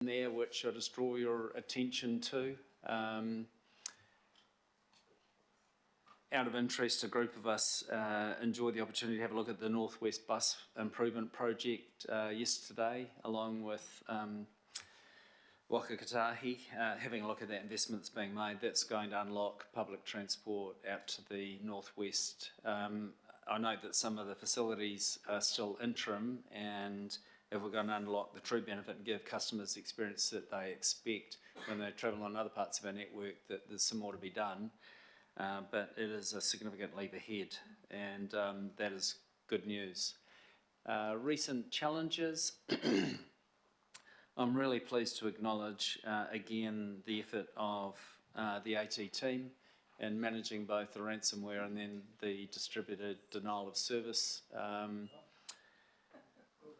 there which I just draw your attention to. Out of interest, a group of us enjoyed the opportunity to have a look at the Northwest Bus Improvement Project yesterday, along with Waka Kotahi, having a look at that investment that's being made. That's going to unlock public transport out to the northwest. I know that some of the facilities are still interim, and if we're going to unlock the true benefit and give customers the experience that they expect when they travel on other parts of our network, that there's some more to be done. But it is a significant leap ahead, and that is good news. Recent challenges. I'm really pleased to acknowledge again the effort of the AT team in managing both the ransomware and then the distributed denial of service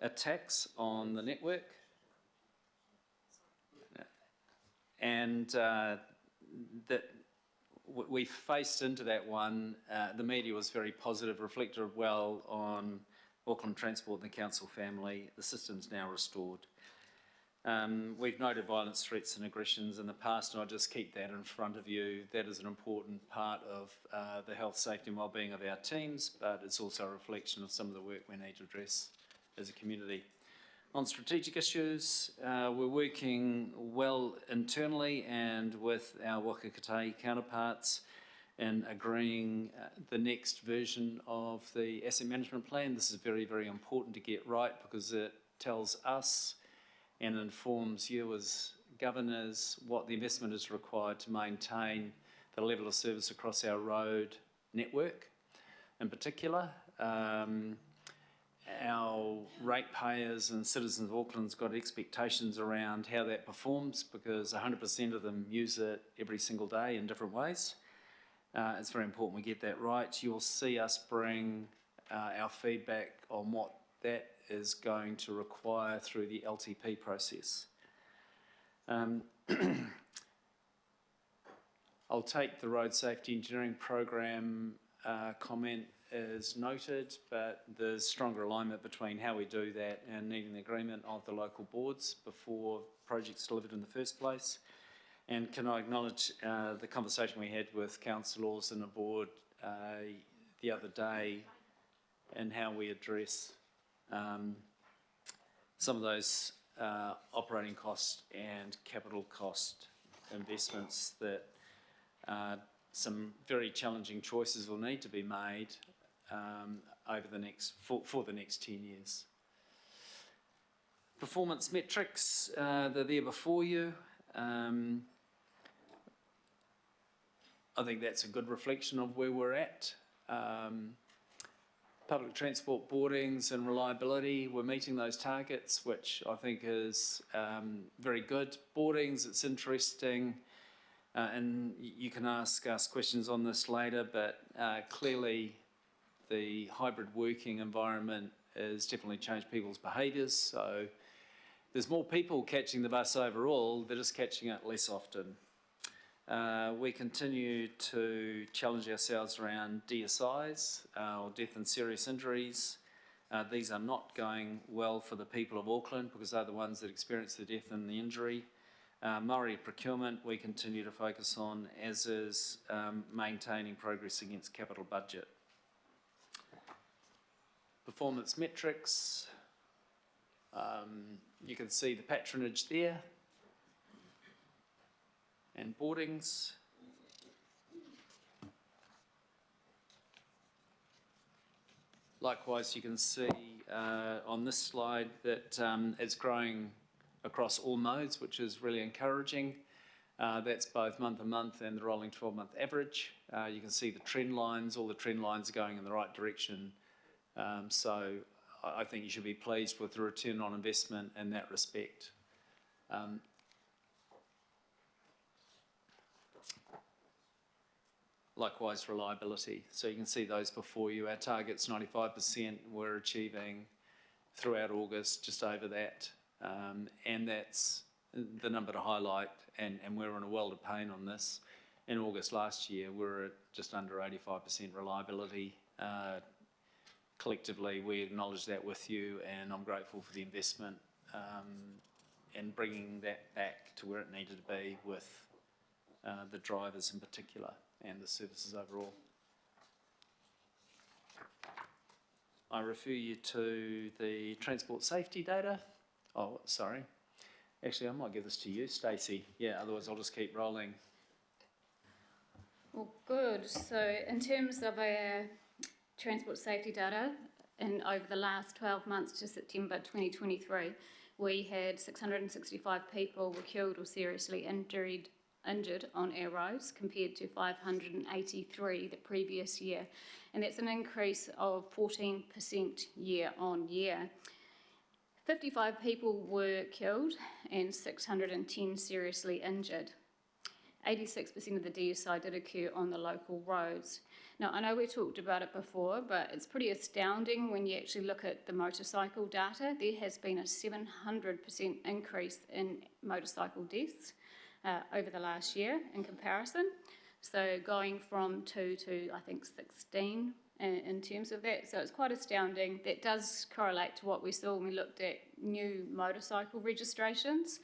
attacks on the network. And that we faced into that one. The media was very positive, reflected well on Auckland Transport and the council family. The system's now restored. We've noted violence, threats and aggressions in the past, and I'll just keep that in front of you. That is an important part of the health, safety and wellbeing of our teams, but it's also a reflection of some of the work we need to address as a community. On strategic issues, we're working well internally and with our Waka Kotahi counterparts in agreeing the next version of the asset management plan. This is very, very important to get right because it tells us and informs you as governors what the investment is required to maintain the level of service across our road network. In particular, our ratepayers and citizens of Auckland's got expectations around how that performs because 100% of them use it every single day in different ways. It's very important we get that right. You'll see us bring our feedback on what that is going to require through the LTP process. I'll take the road safety engineering program comment as noted, but there's stronger alignment between how we do that and needing the agreement of the local boards before projects delivered in the first place. And can I acknowledge the conversation we had with councillors and the board the other day and how we address some of those operating cost and capital cost investments that some very challenging choices will need to be made over the next for the next 10 years. Performance metrics, they're there before you. I think that's a good reflection of where we're at. Public transport boardings and reliability, we're meeting those targets, which I think is very good. Boardings, it's interesting, and you can ask us questions on this later, but clearly the hybrid working environment has definitely changed people's behaviours. So there's more people catching the bus overall, they're just catching it less often. We continue to challenge ourselves around DSIs, or death and serious injuries. These are not going well for the people of Auckland because they're the ones that experience the death and the injury. Maori procurement we continue to focus on, as is maintaining progress against capital budget. Performance metrics, you can see the patronage there. And boardings. Likewise, you can see on this slide that it's growing across all modes, which is really encouraging. That's both month on month and the rolling 12-month average. You can see the trend lines, all the trend lines are going in the right direction. So I think you should be pleased with the return on investment in that respect. Likewise, reliability. So you can see those before you. Our target's 95%. We're achieving throughout August just over that. And that's the number to highlight. And we're in a world of pain on this. In August last year, we were at just under 85% reliability. Collectively, we acknowledge that with you, and I'm grateful for the investment and bringing that back to where it needed to be with the drivers in particular and the services overall. I refer you to the transport safety data. Oh, sorry. Actually, I might give this to you, Stacey. Yeah, otherwise I'll just keep rolling. Well, good. So in terms of our transport safety data, and over the last 12 months to September 2023, we had 665 people were killed or seriously injured on our roads, compared to 583 the previous year. And that's an increase of 14% year on year. 55 people were killed and 610 seriously injured. 86% of the DSI did occur on the local roads. Now, I know we talked about it before, but it's pretty astounding when you actually look at the motorcycle data. There has been a 700% increase in motorcycle deaths over the last year in comparison. So going from 2 to, I think, 16 in terms of that. So it's quite astounding. That does correlate to what we saw when we looked at new motorcycle registrations.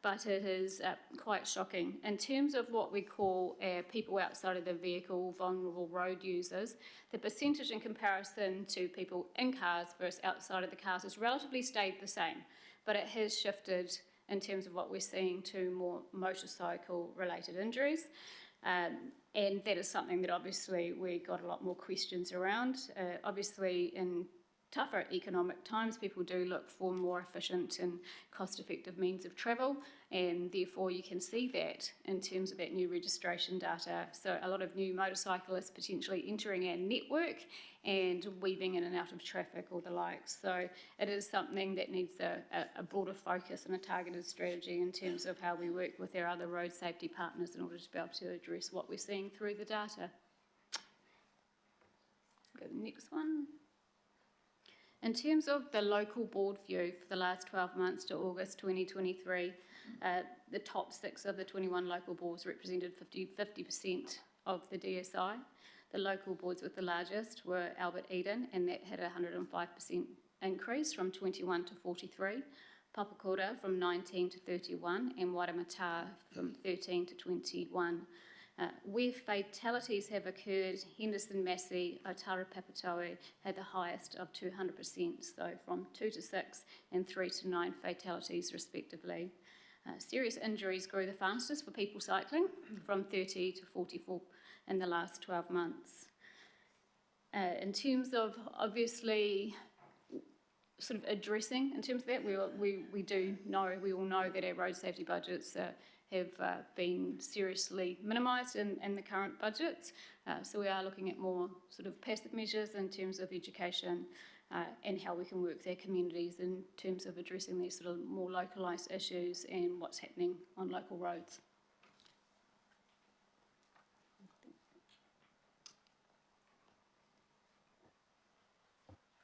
But it is quite shocking. In terms of what we call people outside of the vehicle, vulnerable road users, the percentage in comparison to people in cars versus outside of the cars has relatively stayed the same, but it has shifted in terms of what we're seeing to more motorcycle-related injuries. And that is something that obviously we got a lot more questions around. Obviously, in tougher economic times, people do look for more efficient and cost-effective means of travel, and therefore you can see that in terms of that new registration data. So a lot of new motorcyclists potentially entering our network and weaving in and out of traffic or the like. So it is something that needs a broader focus and a targeted strategy in terms of how we work with our other road safety partners in order to be able to address what we're seeing through the data. Go to the next one. In terms of the local board view for the last 12 months to August 2023, the top 6 of the 21 local boards represented 50% of the DSI. The local boards with the largest were Albert Eden, and that had a 105% increase from 21 to 43, Papakura from 19 to 31, and Waitemata from 13 to 21. Where fatalities have occurred, Henderson, Massey, Otara Papatoe had the highest of 200%, so from 2 to 6 and 3 to 9 fatalities respectively. Serious injuries grew the fastest for people cycling, from 30 to 44 in the last 12 months. In terms of obviously sort of addressing, in terms of that, we all know that our road safety budgets have been seriously minimised in the current budgets. So we are looking at more sort of passive measures in terms of education and how we can work with our communities in terms of addressing these sort of more localised issues and what's happening on local roads.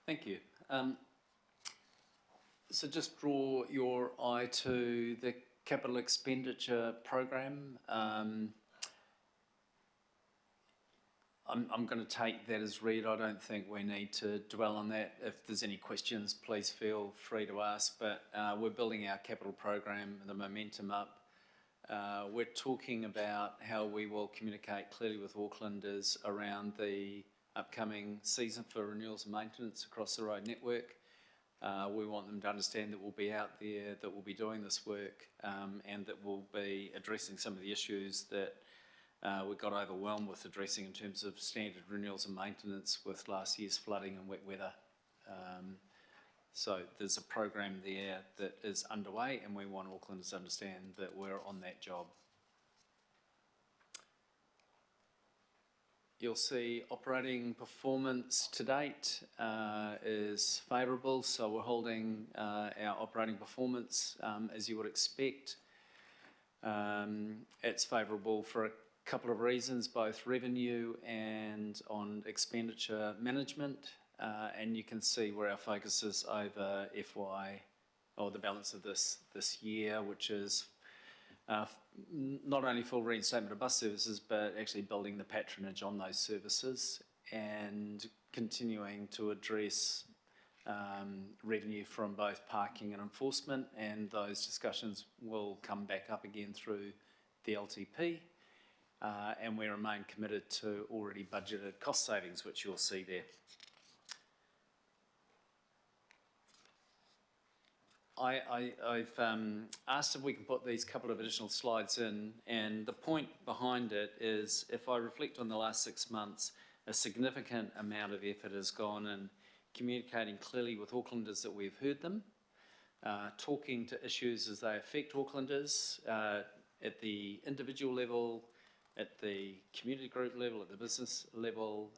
Thank you. So just draw your eye to the capital expenditure program. I'm going to take that as read. I don't think we need to dwell on that. If there's any questions, please feel free to ask. But we're building our capital program, the momentum up. We're talking about how we will communicate clearly with Aucklanders around the upcoming season for renewals and maintenance across the road network. We want them to understand that we'll be out there, that we'll be doing this work, and that we'll be addressing some of the issues that we got overwhelmed with addressing in terms of standard renewals and maintenance with last year's flooding and wet weather. So there's a program there that is underway, and we want Aucklanders to understand that we're on that job. You'll see operating performance to date is favourable, so we're holding our operating performance as you would expect. It's favourable for a couple of reasons, both revenue and on expenditure management, and you can see where our focus is over the balance of this year, which is not only full reinstatement of bus services, but actually building the patronage on those services and continuing to address revenue from both parking and enforcement, and those discussions will come back up again through the LTP, and we remain committed to already budgeted cost savings, which you'll see there. I've asked if we can put these couple of additional slides in, and the point behind it is, if I reflect on the last 6 months, a significant amount of effort has gone in communicating clearly with Aucklanders that we've heard them, talking to issues as they affect Aucklanders at the individual level, at the community group level, at the business level,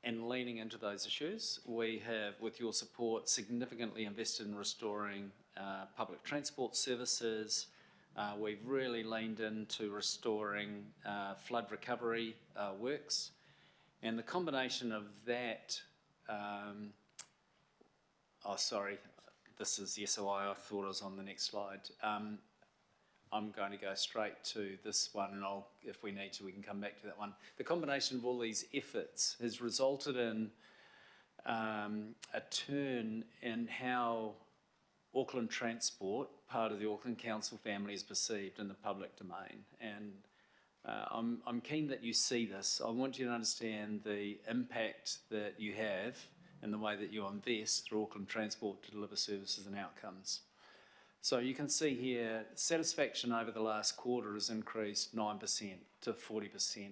and leaning into those issues. We have, with your support, significantly invested in restoring public transport services. We've really leaned into restoring flood recovery works. And the combination of that, this is the SOI, I thought I was on the next slide. I'm going to go straight to this one, and if we need to, we can come back to that one. The combination of all these efforts has resulted in a turn in how Auckland Transport, part of the Auckland Council family, is perceived in the public domain. And I'm keen that you see this. I want you to understand the impact that you have in the way that you invest through Auckland Transport to deliver services and outcomes. So you can see here, satisfaction over the last quarter has increased 9% to 40%.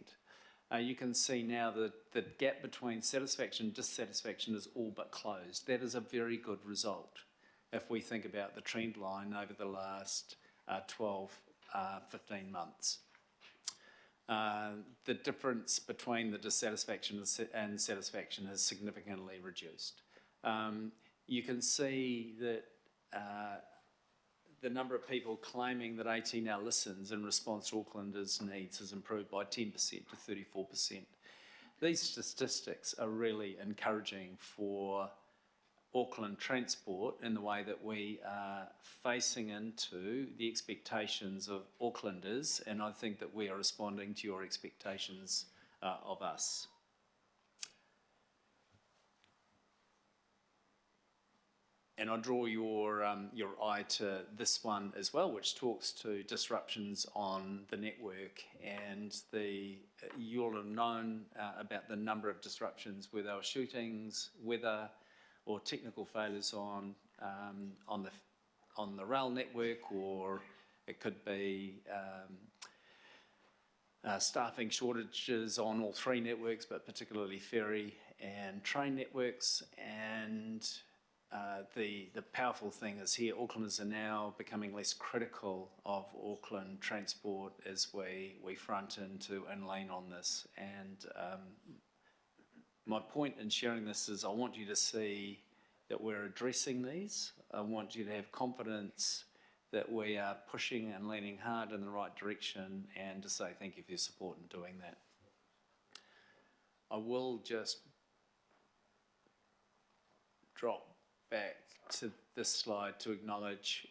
You can see now that the gap between satisfaction and dissatisfaction is all but closed. That is a very good result if we think about the trend line over the last 12, 15 months. The difference between the dissatisfaction and satisfaction has significantly reduced. You can see that the number of people claiming that AT now listens in response to Aucklanders' needs has improved by 10% to 34%. These statistics are really encouraging for Auckland Transport in the way that we are facing into the expectations of Aucklanders, and I think that we are responding to your expectations of us. And I draw your eye to this one as well, which talks to disruptions on the network, and you'll have known about the number of disruptions, whether they were shootings, weather, or technical failures on the rail network, or it could be staffing shortages on all three networks, but particularly ferry and train networks. And the powerful thing is here, Aucklanders are now becoming less critical of Auckland Transport as we front into and lean on this. And my point in sharing this is I want you to see that we're addressing these. I want you to have confidence that we are pushing and leaning hard in the right direction, and to say thank you for your support in doing that. I will just drop back to this slide to acknowledge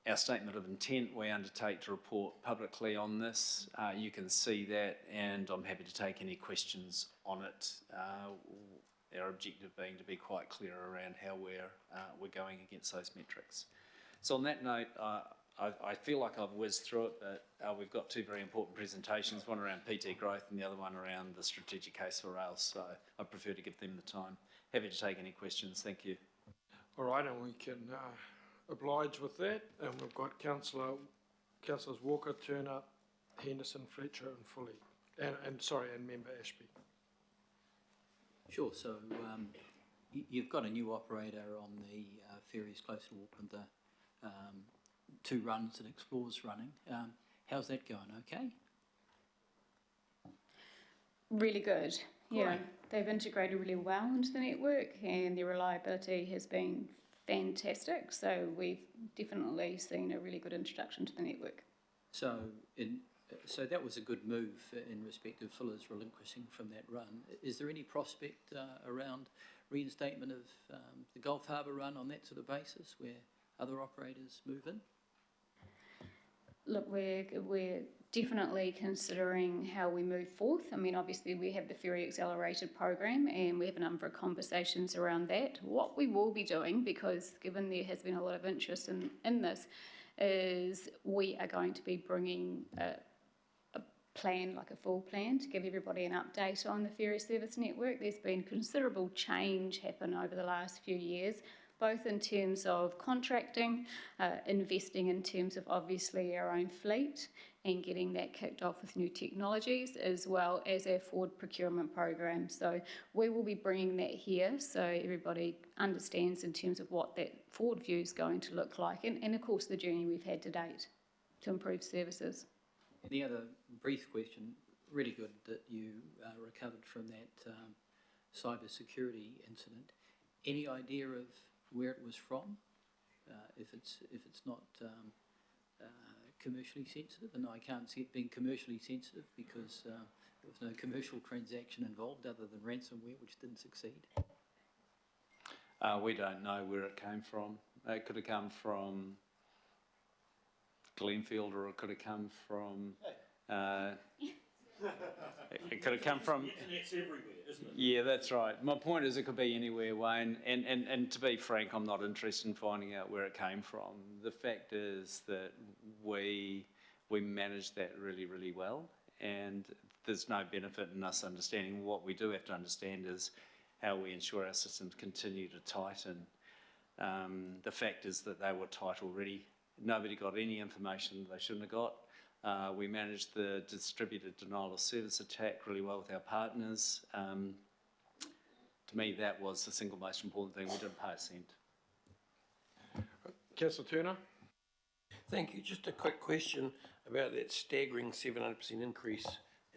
our statement of intent. We undertake to report publicly on this. You can see that, and I'm happy to take any questions on it. Our objective being to be quite clear around how we're going against those metrics. So on that note, I feel like I've whizzed through it, but we've got two very important presentations, one around PT growth and the other one around the strategic case for rail, so I prefer to give them the time. Happy to take any questions. Thank you. All right, and we can oblige with that. And we've got Councillors Walker, Turner, Henderson, Fletcher and Fully. And Member Ashby. Sure, so you've got a new operator on the ferries close to Auckland, the 2 runs that Explore's running. How's that going, okay? Really good. Great. Yeah, they've integrated really well into the network, and their reliability has been fantastic. So we've definitely seen a really good introduction to the network. So that was a good move in respect of Fuller's relinquishing from that run. Is there any prospect around reinstatement of the Gulf Harbour run on that sort of basis, where other operators move in? look, we're definitely considering how we move forth. I mean, obviously we have the Ferry Accelerated program and we have a number of conversations around that. What we will be doing, because given there has been a lot of interest in this, is we are going to be bringing a plan, like a full plan, to give everybody an update on the ferry service network. There's been considerable change happen over the last few years, both in terms of contracting, investing in terms of obviously our own fleet and getting that kicked off with new technologies, as well as our forward procurement program. So we will be bringing that here so everybody understands in terms of what that forward view is going to look like, and of course the journey we've had to date to improve services. Any other brief question? Really good that you recovered from that cyber security incident. Any idea of where it was from? If it's not commercially sensitive, and I can't see it being commercially sensitive because there was no commercial transaction involved other than ransomware, which didn't succeed. We don't know where it came from. It could have come from Glenfield, or it could have come from. It could have come from. Internet's everywhere, isn't it? Yeah, that's right. My point is, it could be anywhere, Wayne. And to be frank, I'm not interested in finding out where it came from. The fact is that we managed that really, really well, and there's no benefit in us understanding. What we do have to understand is how we ensure our systems continue to tighten. The fact is that they were tight already. Nobody got any information they shouldn't have got. We managed the distributed denial of service attack really well with our partners. To me, that was the single most important thing. We didn't pay a cent. Councillor Turner? Thank you. Just a quick question about that staggering 700% increase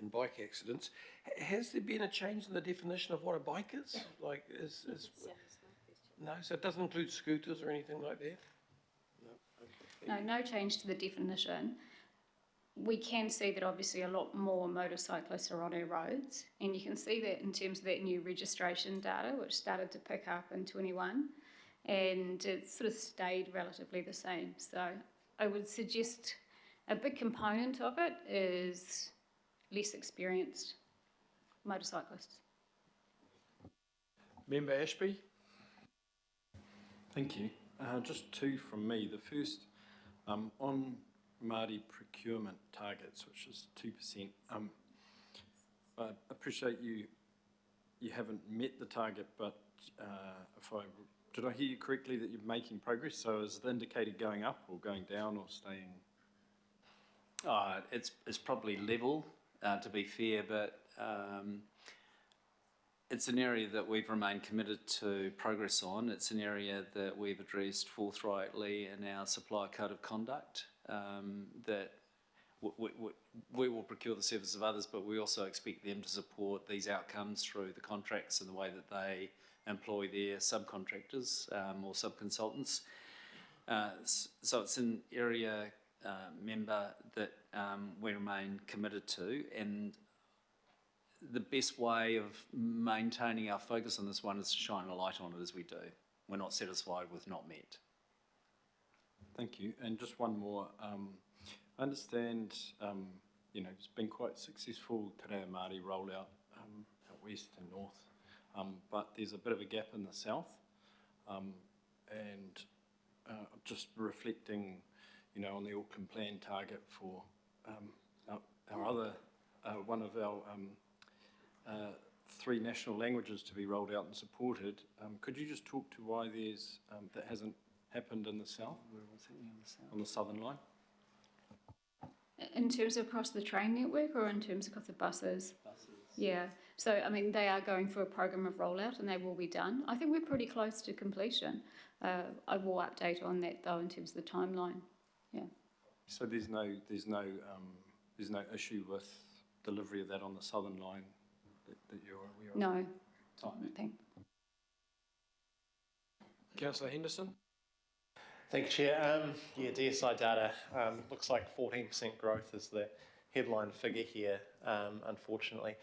in bike accidents. Has there been a change in the definition of what a bike is? Like, no, so it doesn't include scooters or anything like that? No, no change to the definition. We can see that obviously a lot more motorcyclists are on our roads, and you can see that in terms of that new registration data, which started to pick up in 21, and it's sort of stayed relatively the same. So I would suggest a big component of it is less experienced motorcyclists. Member Ashby? Thank you. Just two from me. The first, on Māori procurement targets, which is 2%. I appreciate you haven't met the target, but did I hear you correctly that you're making progress? So is the indicator going up or going down or staying? It's probably level, to be fair, but it's an area that we've remained committed to progress on. It's an area that we've addressed forthrightly in our supplier code of conduct, that we will procure the service of others, but we also expect them to support these outcomes through the contracts and the way that they employ their subcontractors or subconsultants. So it's an area, member, that we remain committed to, and the best way of maintaining our focus on this one is to shine a light on it as we do. We're not satisfied with not met. Thank you. And just one more. I understand, it's been quite successful Te Reo Māori rollout out west and north, but there's a bit of a gap in the south. And just reflecting, on the Auckland plan target for our other, one of our 3 national languages to be rolled out and supported. Could you just talk to why there's that hasn't happened in the south? Where was it? On the south? On the southern line? In terms of across the train network or in terms of the buses? Buses. Yeah, so I mean they are going through a program of rollout and they will be done. I think we're pretty close to completion. I will update on that though in terms of the timeline. Yeah. So there's no issue with delivery of that on the southern line that you're aware of? No. Timing. Thank. Councillor Henderson? Thank you, Chair. DSI data looks like 14% growth is the headline figure here, unfortunately.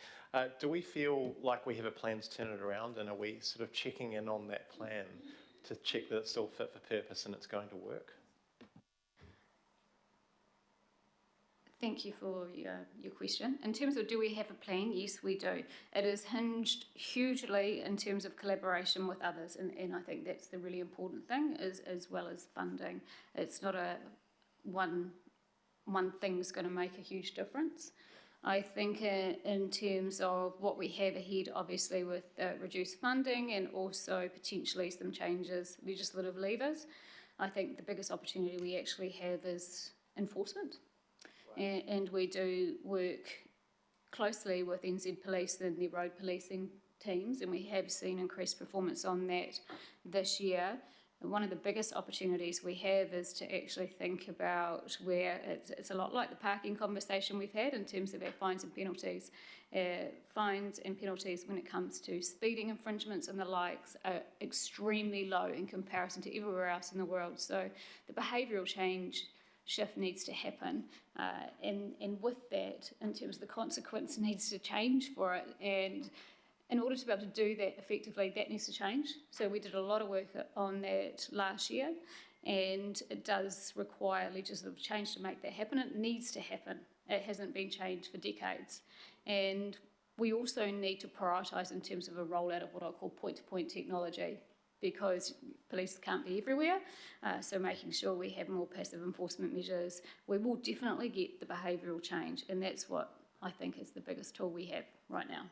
Do we feel like we have a plan to turn it around, and are we sort of checking in on that plan to check that it's still fit for purpose and it's going to work? Thank you for your question. In terms of do we have a plan, yes, we do. It is hinged hugely in terms of collaboration with others, and I think that's the really important thing, as well as funding. It's not a one thing's going to make a huge difference. I think in terms of what we have ahead, obviously with reduced funding and also potentially some changes, legislative levers, I think the biggest opportunity we actually have is enforcement. And we do work closely with NZ Police and their road policing teams, and we have seen increased performance on that this year. And one of the biggest opportunities we have is to actually think about where it's a lot like the parking conversation we've had in terms of our fines and penalties. Fines and penalties when it comes to speeding infringements and the likes are extremely low in comparison to everywhere else in the world. So the behavioural shift needs to happen, and with that, in terms of the consequence, needs to change for it, and in order to be able to do that effectively, that needs to change. So we did a lot of work on that last year, and it does require legislative change to make that happen. It needs to happen. It hasn't been changed for decades, and we also need to prioritise in terms of a rollout of what I call point-to-point technology, because police can't be everywhere, so making sure we have more passive enforcement measures, we will definitely get the behavioural change, and that's what I think is the biggest tool we have right now.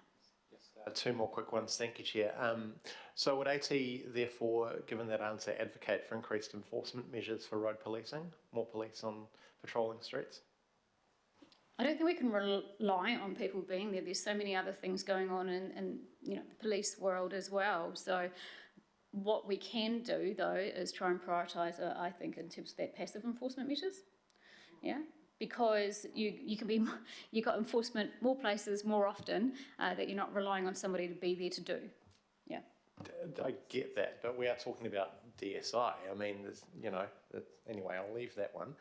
Two more quick ones. Thank you, Chair. So would AT, therefore, given that answer, advocate for increased enforcement measures for road policing, more police on patrolling streets? I don't think we can rely on people being there. There's so many other things going on in the police world as well. So what we can do, though, is try and prioritise, I think, in terms of that passive enforcement measures. Yeah, because you've got enforcement more places more often that you're not relying on somebody to be there to do. Yeah. I get that, but we are talking about DSI. I mean, anyway, I'll leave that one.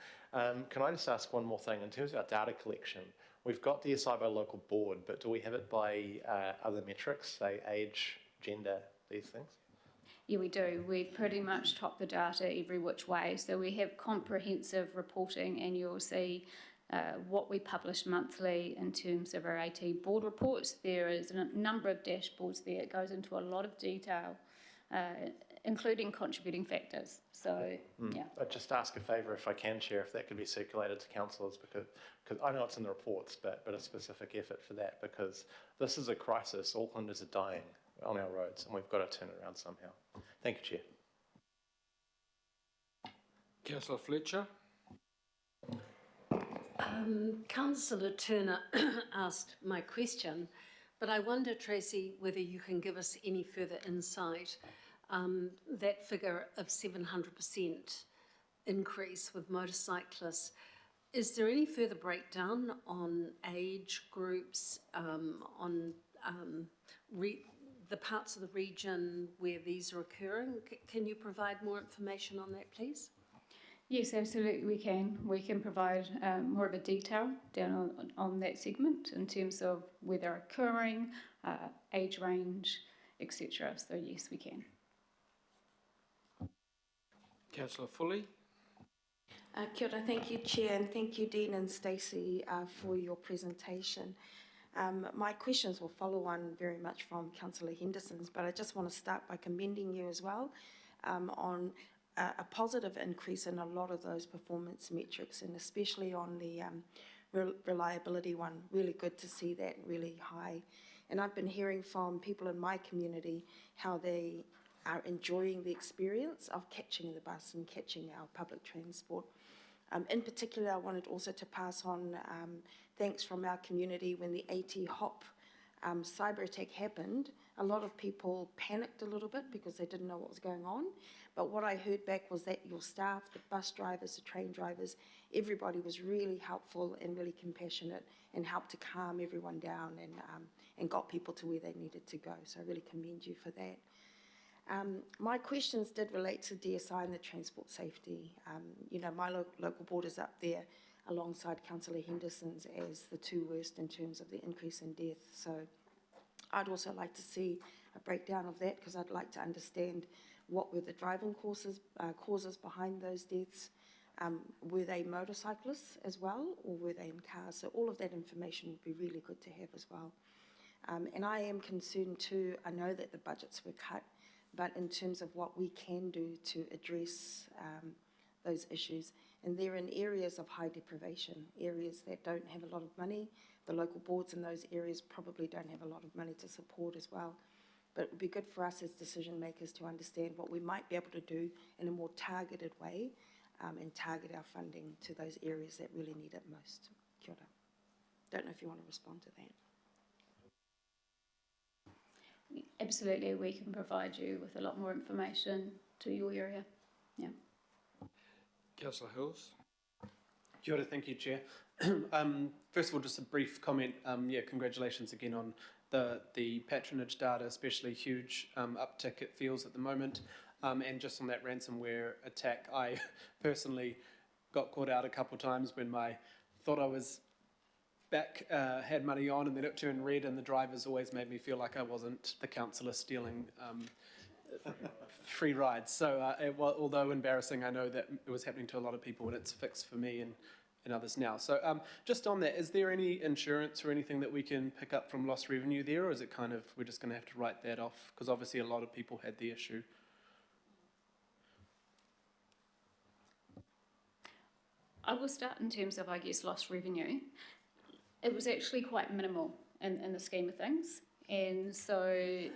Can I just ask one more thing? In terms of our data collection, we've got DSI by local board, but do we have it by other metrics, say age, gender, these things? Yeah, we do. We pretty much top the data every which way. So we have comprehensive reporting, and you'll see what we publish monthly in terms of our AT board reports. There is a number of dashboards there. It goes into a lot of detail, including contributing factors. So, yeah. I'd just ask a favour, if I can, Chair, if that could be circulated to councillors, because I know it's in the reports, but a specific effort for that, because this is a crisis. Aucklanders are dying on our roads, and we've got to turn it around somehow. Thank you, Chair. Councillor Fletcher. Councillor Turner asked my question, but I wonder, Tracy, whether you can give us any further insight. That figure of 700% increase with motorcyclists, is there any further breakdown on age groups, on the parts of the region where these are occurring? Can you provide more information on that, please? Yes, absolutely we can. We can provide more of a detail down on that segment in terms of where they're occurring, age range, etc. So yes, we can. Councillor Foley. Kia ora, thank you, Chair, and thank you, Dean and Stacey, for your presentation. My questions will follow on very much from Councillor Henderson's, but I just want to start by commending you as well on a positive increase in a lot of those performance metrics, and especially on the reliability one. Really good to see that really high. And I've been hearing from people in my community how they are enjoying the experience of catching the bus and catching our public transport. In particular, I wanted also to pass on thanks from our community when the AT Hop cyber attack happened. A lot of people panicked a little bit because they didn't know what was going on. But what I heard back was that your staff, the bus drivers, the train drivers, everybody was really helpful and really compassionate and helped to calm everyone down and got people to where they needed to go. So I really commend you for that. My questions did relate to DSI and the transport safety. My local board is up there alongside Councillor Henderson's as the two worst in terms of the increase in death. So I'd also like to see a breakdown of that, because I'd like to understand what were the driving causes behind those deaths, Were they motorcyclists as well, or were they in cars? So all of that information would be really good to have as well. And I am concerned too, I know that the budgets were cut, but in terms of what we can do to address those issues, and they're in areas of high deprivation, areas that don't have a lot of money. The local boards in those areas probably don't have a lot of money to support as well. But it would be good for us as decision makers to understand what we might be able to do in a more targeted way, and target our funding to those areas that really need it most. Kia ora. Don't know if you want to respond to that. Absolutely, we can provide you with a lot more information to your area. Yeah. Councillor Hills. Kia ora, thank you, Chair. First of all, just a brief comment. Congratulations again on the patronage data, especially huge uptick it feels at the moment. And just on that ransomware attack, I personally got caught out a couple of times when thought I was back, had money on, and then it turned red, and the drivers always made me feel like I wasn't the councillor stealing free rides. So although embarrassing, I know that it was happening to a lot of people, and it's fixed for me and others now. So just on that, is there any insurance or anything that we can pick up from lost revenue there, or is it kind of we're just going to have to write that off? Because obviously a lot of people had the issue. I will start in terms of, I guess, lost revenue. It was actually quite minimal in the scheme of things. And so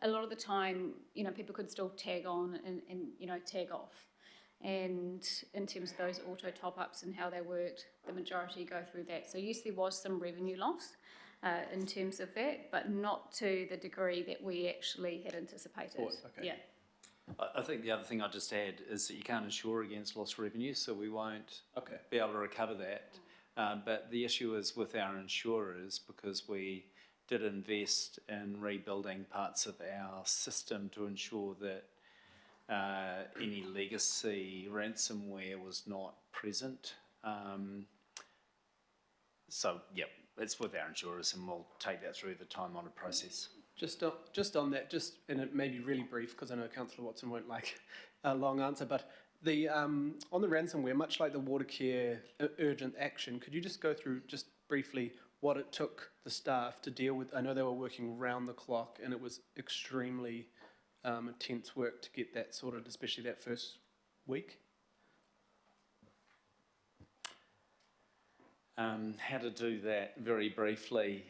a lot of the time, people could still tag on and tag off. And in terms of those auto top-ups and how they worked, the majority go through that. So yes, there was some revenue loss in terms of that, but not to the degree that we actually had anticipated. Okay. Yeah. I think the other thing I'd just add is that you can't insure against lost revenue, so we won't be able to recover that. But the issue is with our insurers, because we did invest in rebuilding parts of our system to ensure that any legacy ransomware was not present. It's with our insurers, and we'll take that through the time-honoured process. Just on that, and it may be really brief because I know Councillor Watson won't like a long answer, but on the ransomware, much like the water care urgent action, could you just go through just briefly what it took the staff to deal with? I know they were working round the clock, and it was extremely intense work to get that sorted, especially that first week. How to do that very briefly.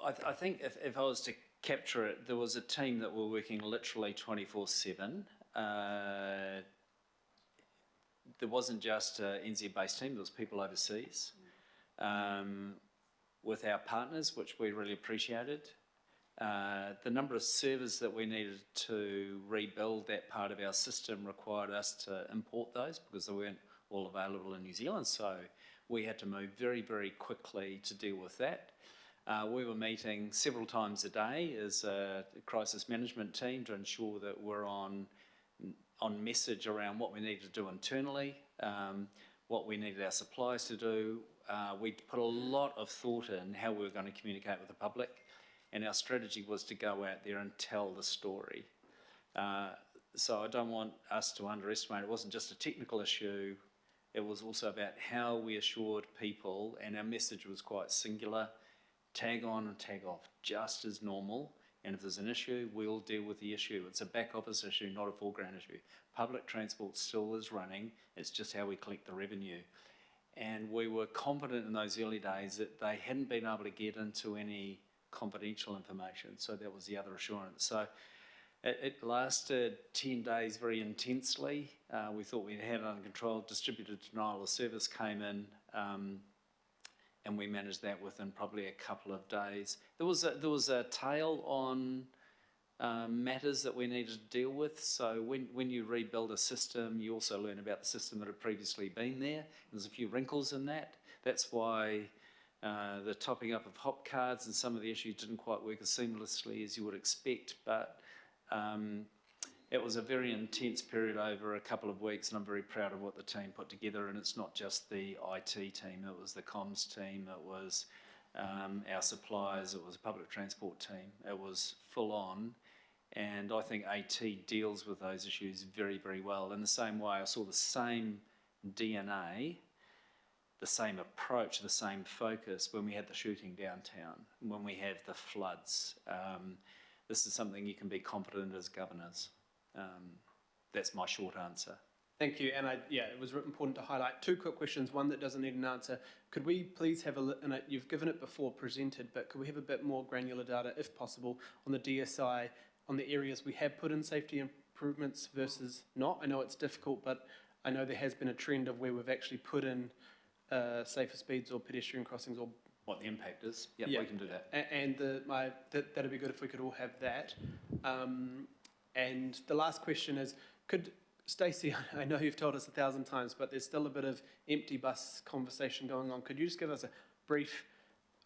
I think if I was to capture it, there was a team that were working literally 24/7. There wasn't just an NZ-based team, there was people overseas with our partners, which we really appreciated. The number of servers that we needed to rebuild that part of our system required us to import those because they weren't all available in New Zealand, so we had to move very, very quickly to deal with that. We were meeting several times a day as a crisis management team to ensure that we're on message around what we needed to do internally, what we needed our suppliers to do. We put a lot of thought in how we were going to communicate with the public, and our strategy was to go out there and tell the story. So I don't want us to underestimate, it wasn't just a technical issue, it was also about how we assured people, and our message was quite singular: tag on and tag off, just as normal. And if there's an issue, we'll deal with the issue. It's a back office issue, not a foreground issue. Public transport still is running, it's just how we collect the revenue. And we were confident in those early days that they hadn't been able to get into any confidential information, so that was the other assurance. So it lasted 10 days very intensely. We thought we had it under control. Distributed denial of service came in, and we managed that within probably a couple of days. There was a tail on matters that we needed to deal with. So when you rebuild a system, you also learn about the system that had previously been there. There's a few wrinkles in that. That's why the topping up of hop cards and some of the issues didn't quite work as seamlessly as you would expect. But it was a very intense period over a couple of weeks, and I'm very proud of what the team put together. And it's not just the IT team, it was the comms team, it was our suppliers, it was a public transport team. It was full on, And I think AT deals with those issues very, very well. In the same way, I saw the same DNA, the same approach, the same focus when we had the shooting downtown, when we have the floods. This is something you can be confident as governors. That's my short answer. Thank you, and it was important to highlight two quick questions, one that doesn't need an answer. Could we please have and you've given it before presented, but could we have a bit more granular data, if possible, on the DSI, on the areas we have put in safety improvements versus not? I know it's difficult, but I know there has been a trend of where we've actually put in safer speeds or pedestrian crossings or... What the impact is? Yep, Yeah, we can do that. and that'd be good if we could all have that. And the last question is, Stacey, I know you've told us 1,000 times, but there's still a bit of empty bus conversation going on. Could you just give us a brief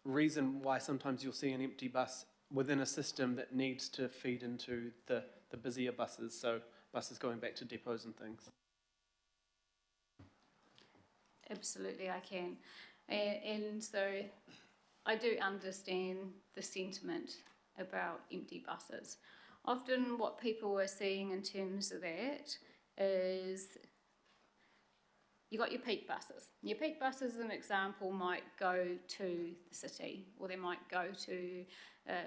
reason why sometimes you'll see an empty bus within a system that needs to feed into the busier buses, so buses going back to depots and things? Absolutely, I can. And so I do understand the sentiment about empty buses. Often what people are seeing in terms of that is you got your peak buses. Your peak buses, as an example, might go to the city, or they might go to a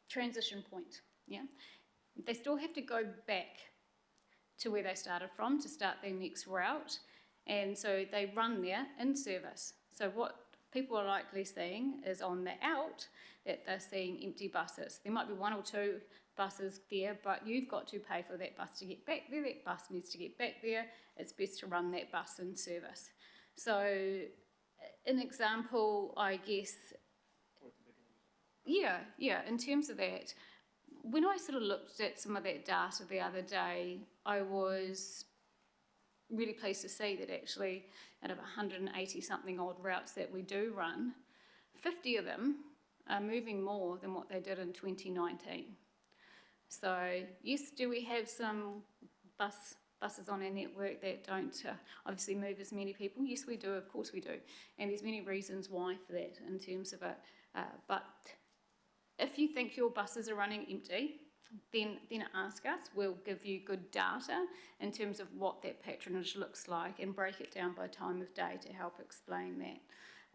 transition point. Yeah, they still have to go back to where they started from to start their next route, and so they run there in service. So what people are likely seeing is on the out that they're seeing empty buses. There might be one or two buses there, but you've got to pay for that bus to get back there. That bus needs to get back there. It's best to run that bus in service. So an example, I guess, in terms of that, when I sort of looked at some of that data the other day, I was really pleased to see that actually out of 180 something odd routes that we do run, 50 of them are moving more than what they did in 2019. So yes, do we have some buses on our network that don't obviously move as many people? Yes, we do, of course we do. And there's many reasons why for that in terms of it. But if you think your buses are running empty, then ask us. We'll give you good data in terms of what that patronage looks like and break it down by time of day to help explain that.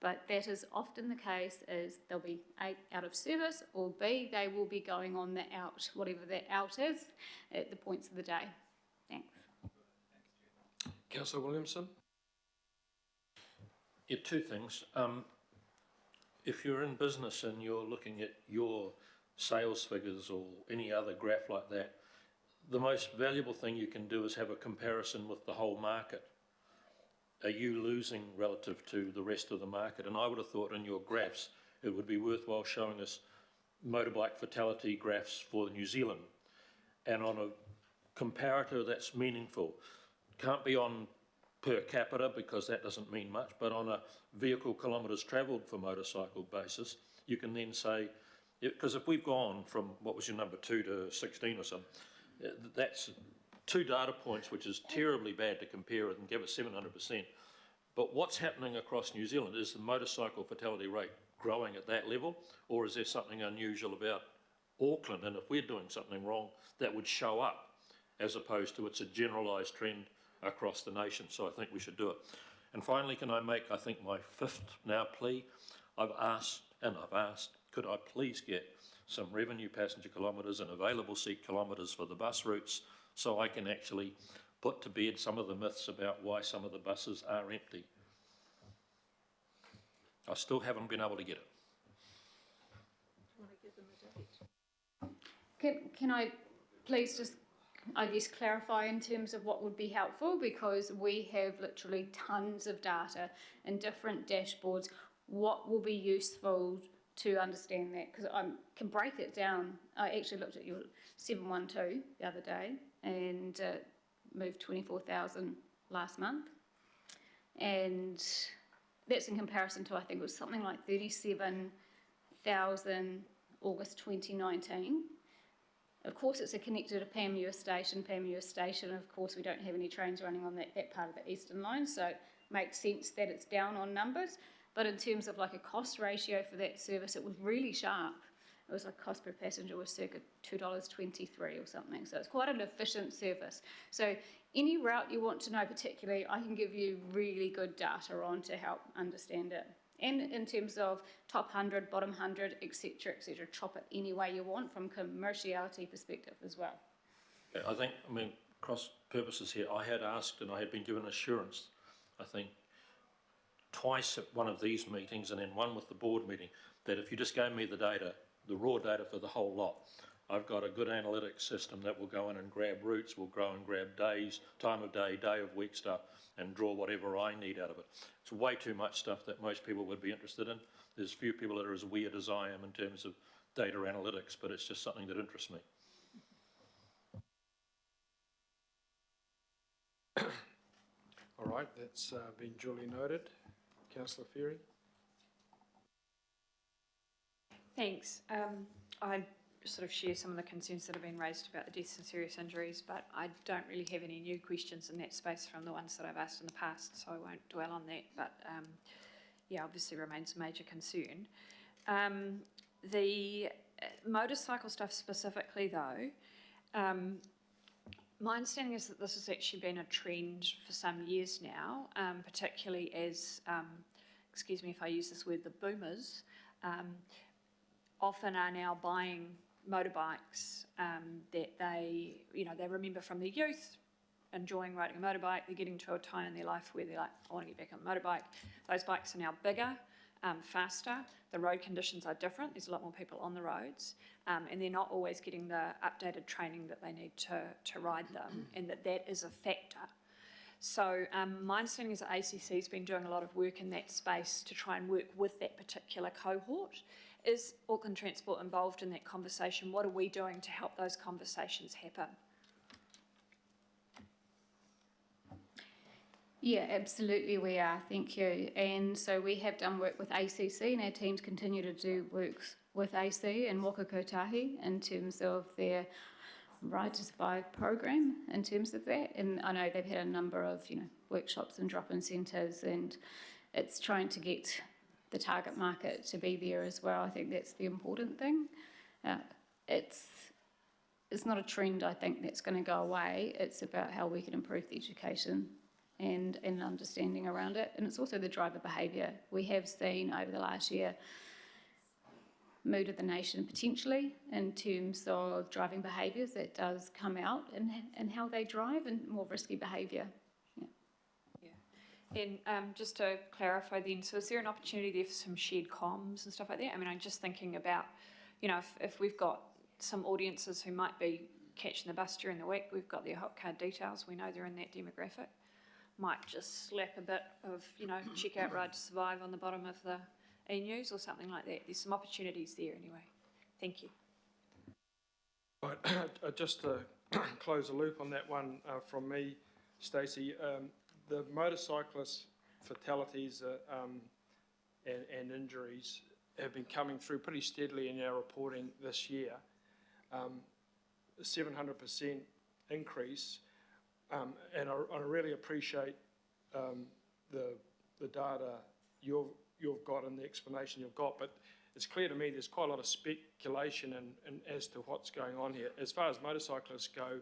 But that is often the case, is they'll be A, out of service, or B, they will be going on the out, whatever that out is, at the points of the day. Thanks. Councillor Williamson? Yeah, two things. If you're in business and you're looking at your sales figures or any other graph like that, the most valuable thing you can do is have a comparison with the whole market. Are you losing relative to the rest of the market? And I would have thought in your graphs it would be worthwhile showing us motorbike fatality graphs for New Zealand, and on a comparator that's meaningful. Can't be on per capita because that doesn't mean much, but on a vehicle kilometres travelled for motorcycle basis, you can then say, because if we've gone from, what was your number, 2 to 16 or something, that's 2 data points, which is terribly bad to compare it and give it 700%. But what's happening across New Zealand? Is the motorcycle fatality rate growing at that level, or is there something unusual about Auckland? And if we're doing something wrong, that would show up, as opposed to it's a generalised trend across the nation. So I think we should do it. And finally, can I make, I think, my 5th now plea? I've asked, could I please get some revenue passenger kilometres and available seat kilometres for the bus routes, so I can actually put to bed some of the myths about why some of the buses are empty. I still haven't been able to get it. Can I please just, I guess, clarify in terms of what would be helpful, because we have literally tons of data in different dashboards. What will be useful to understand that? Because I can break it down. I actually looked at your 712 the other day and moved 24,000 last month, and that's in comparison to, I think it was something like 37,000 August 2019. Of course, it's a connected to Panmure Station. Panmure Station, of course, we don't have any trains running on that part of the Eastern Line, so it makes sense that it's down on numbers. But in terms of like a cost ratio for that service, it was really sharp it was like cost per passenger was circa $2.23 or something. So it's quite an efficient service. So any route you want to know particularly, I can give you really good data on to help understand it. And in terms of top 100, bottom 100, etc., chop it any way you want from commerciality perspective as well. I think, cross purposes here, I had asked and I had been given assurance, I think, twice at one of these meetings and then one with the board meeting, that if you just gave me the data, the raw data for the whole lot, I've got a good analytics system that will go in and grab routes, will go and grab days, time of day of week stuff, and draw whatever I need out of it. It's way too much stuff that most people would be interested in. There's few people that are as weird as I am in terms of data analytics, but it's just something that interests me. All right, that's been duly noted. Councillor Ferry. Thanks. I sort of share some of the concerns that have been raised about the deaths and serious injuries, but I don't really have any new questions in that space from the ones that I've asked in the past, so I won't dwell on that. But yeah, obviously remains a major concern. The motorcycle stuff specifically, though, my understanding is that this has actually been a trend for some years now, particularly as, excuse me if I use this word, the boomers often are now buying motorbikes that they remember from their youth, enjoying riding a motorbike. They're getting to a time in their life where they're like, I want to get back on a motorbike. Those bikes are now bigger, faster. The road conditions are different. There's a lot more people on the roads, and they're not always getting the updated training that they need to ride them, and that is a factor. So my understanding is that ACC has been doing a lot of work in that space to try and work with that particular cohort. Is Auckland Transport involved in that conversation? What are we doing to help those conversations happen? Yeah, absolutely we are, thank you. And so we have done work with ACC, and our teams continue to do work with AC and Waka Kotahi in terms of their Ride to Survive program, in terms of that. And I know they've had a number of, workshops and drop-in centres, and it's trying to get the target market to be there as well. I think that's the important thing. It's not a trend, I think, that's going to go away. It's about how we can improve the education and understanding around it. And it's also the driver behaviour. We have seen over the last year mood of the nation potentially in terms of driving behaviours that does come out and how they drive and more risky behaviour. And just to clarify then, so is there an opportunity there for some shared comms and stuff like that? I mean, I'm just thinking about, if we've got some audiences who might be catching the bus during the week, we've got their hot card details, we know they're in that demographic, might just slap a bit of, check out Ride to Survive on the bottom of the e-news or something like that. There's some opportunities there anyway. Thank you. Right, just to close the loop on that one from me, Stacey, the motorcyclist fatalities and injuries have been coming through pretty steadily in our reporting this year. 700% increase, and I really appreciate the data you've got and the explanation you've got, but it's clear to me there's quite a lot of speculation in as to what's going on here. As far as motorcyclists go,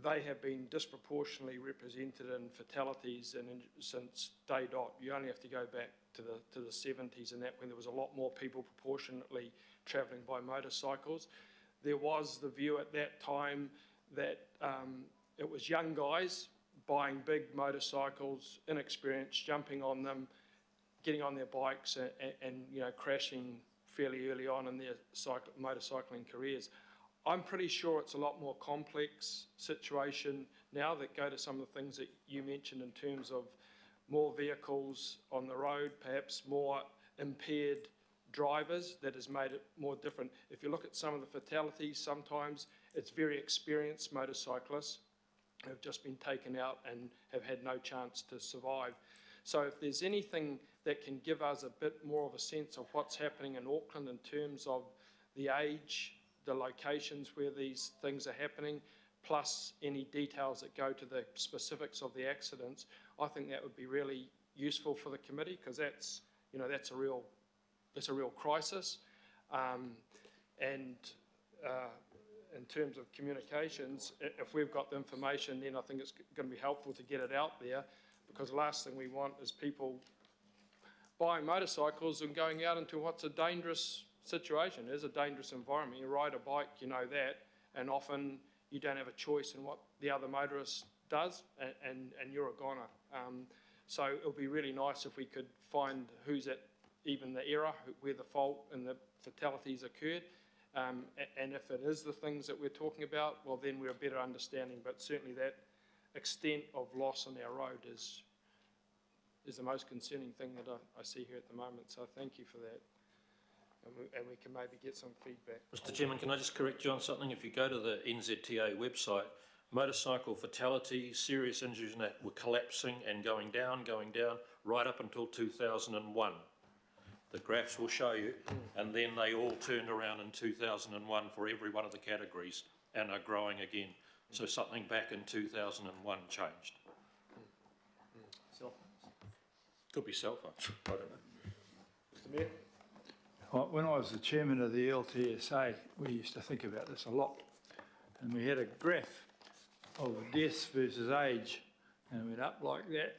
they have been disproportionately represented in fatalities and since day dot. You only have to go back to the 70s and that, when there was a lot more people proportionately travelling by motorcycles. There was the view at that time that it was young guys buying big motorcycles, inexperienced, jumping on them, getting on their bikes and crashing fairly early on in their motorcycling careers. I'm pretty sure it's a lot more complex situation now that go to some of the things that you mentioned in terms of more vehicles on the road, perhaps more impaired drivers, that has made it more different. If you look at some of the fatalities, sometimes it's very experienced motorcyclists who have just been taken out and have had no chance to survive. So if there's anything that can give us a bit more of a sense of what's happening in Auckland in terms of the age, the locations where these things are happening, plus any details that go to the specifics of the accidents, I think that would be really useful for the committee, because that's a real crisis. And in terms of communications, if we've got the information, then I think it's going to be helpful to get it out there, because the last thing we want is people buying motorcycles and going out into what's a dangerous situation. It is a dangerous environment. You ride a bike, you know that, and often you don't have a choice in what the other motorist does, and you're a goner. So it would be really nice if we could find who's at even the error, where the fault and the fatalities occurred. And if it is the things that we're talking about, well, then we're a better understanding. But certainly that extent of loss on our road is the most concerning thing that I see here at the moment. So thank you for that. And we can maybe get some feedback. Mr Chairman, can I just correct you on something? If you go to the NZTA website, motorcycle fatalities, serious injuries and that were collapsing and going down, right up until 2001. The graphs will show you, and then they all turned around in 2001 for every one of the categories and are growing again. So something back in 2001 changed. Cell phones. Could be cell phones, I don't know. Mr Mayor? Well, when I was the chairman of the LTSA, we used to think about this a lot. And we had a graph of deaths versus age, and it went up like that.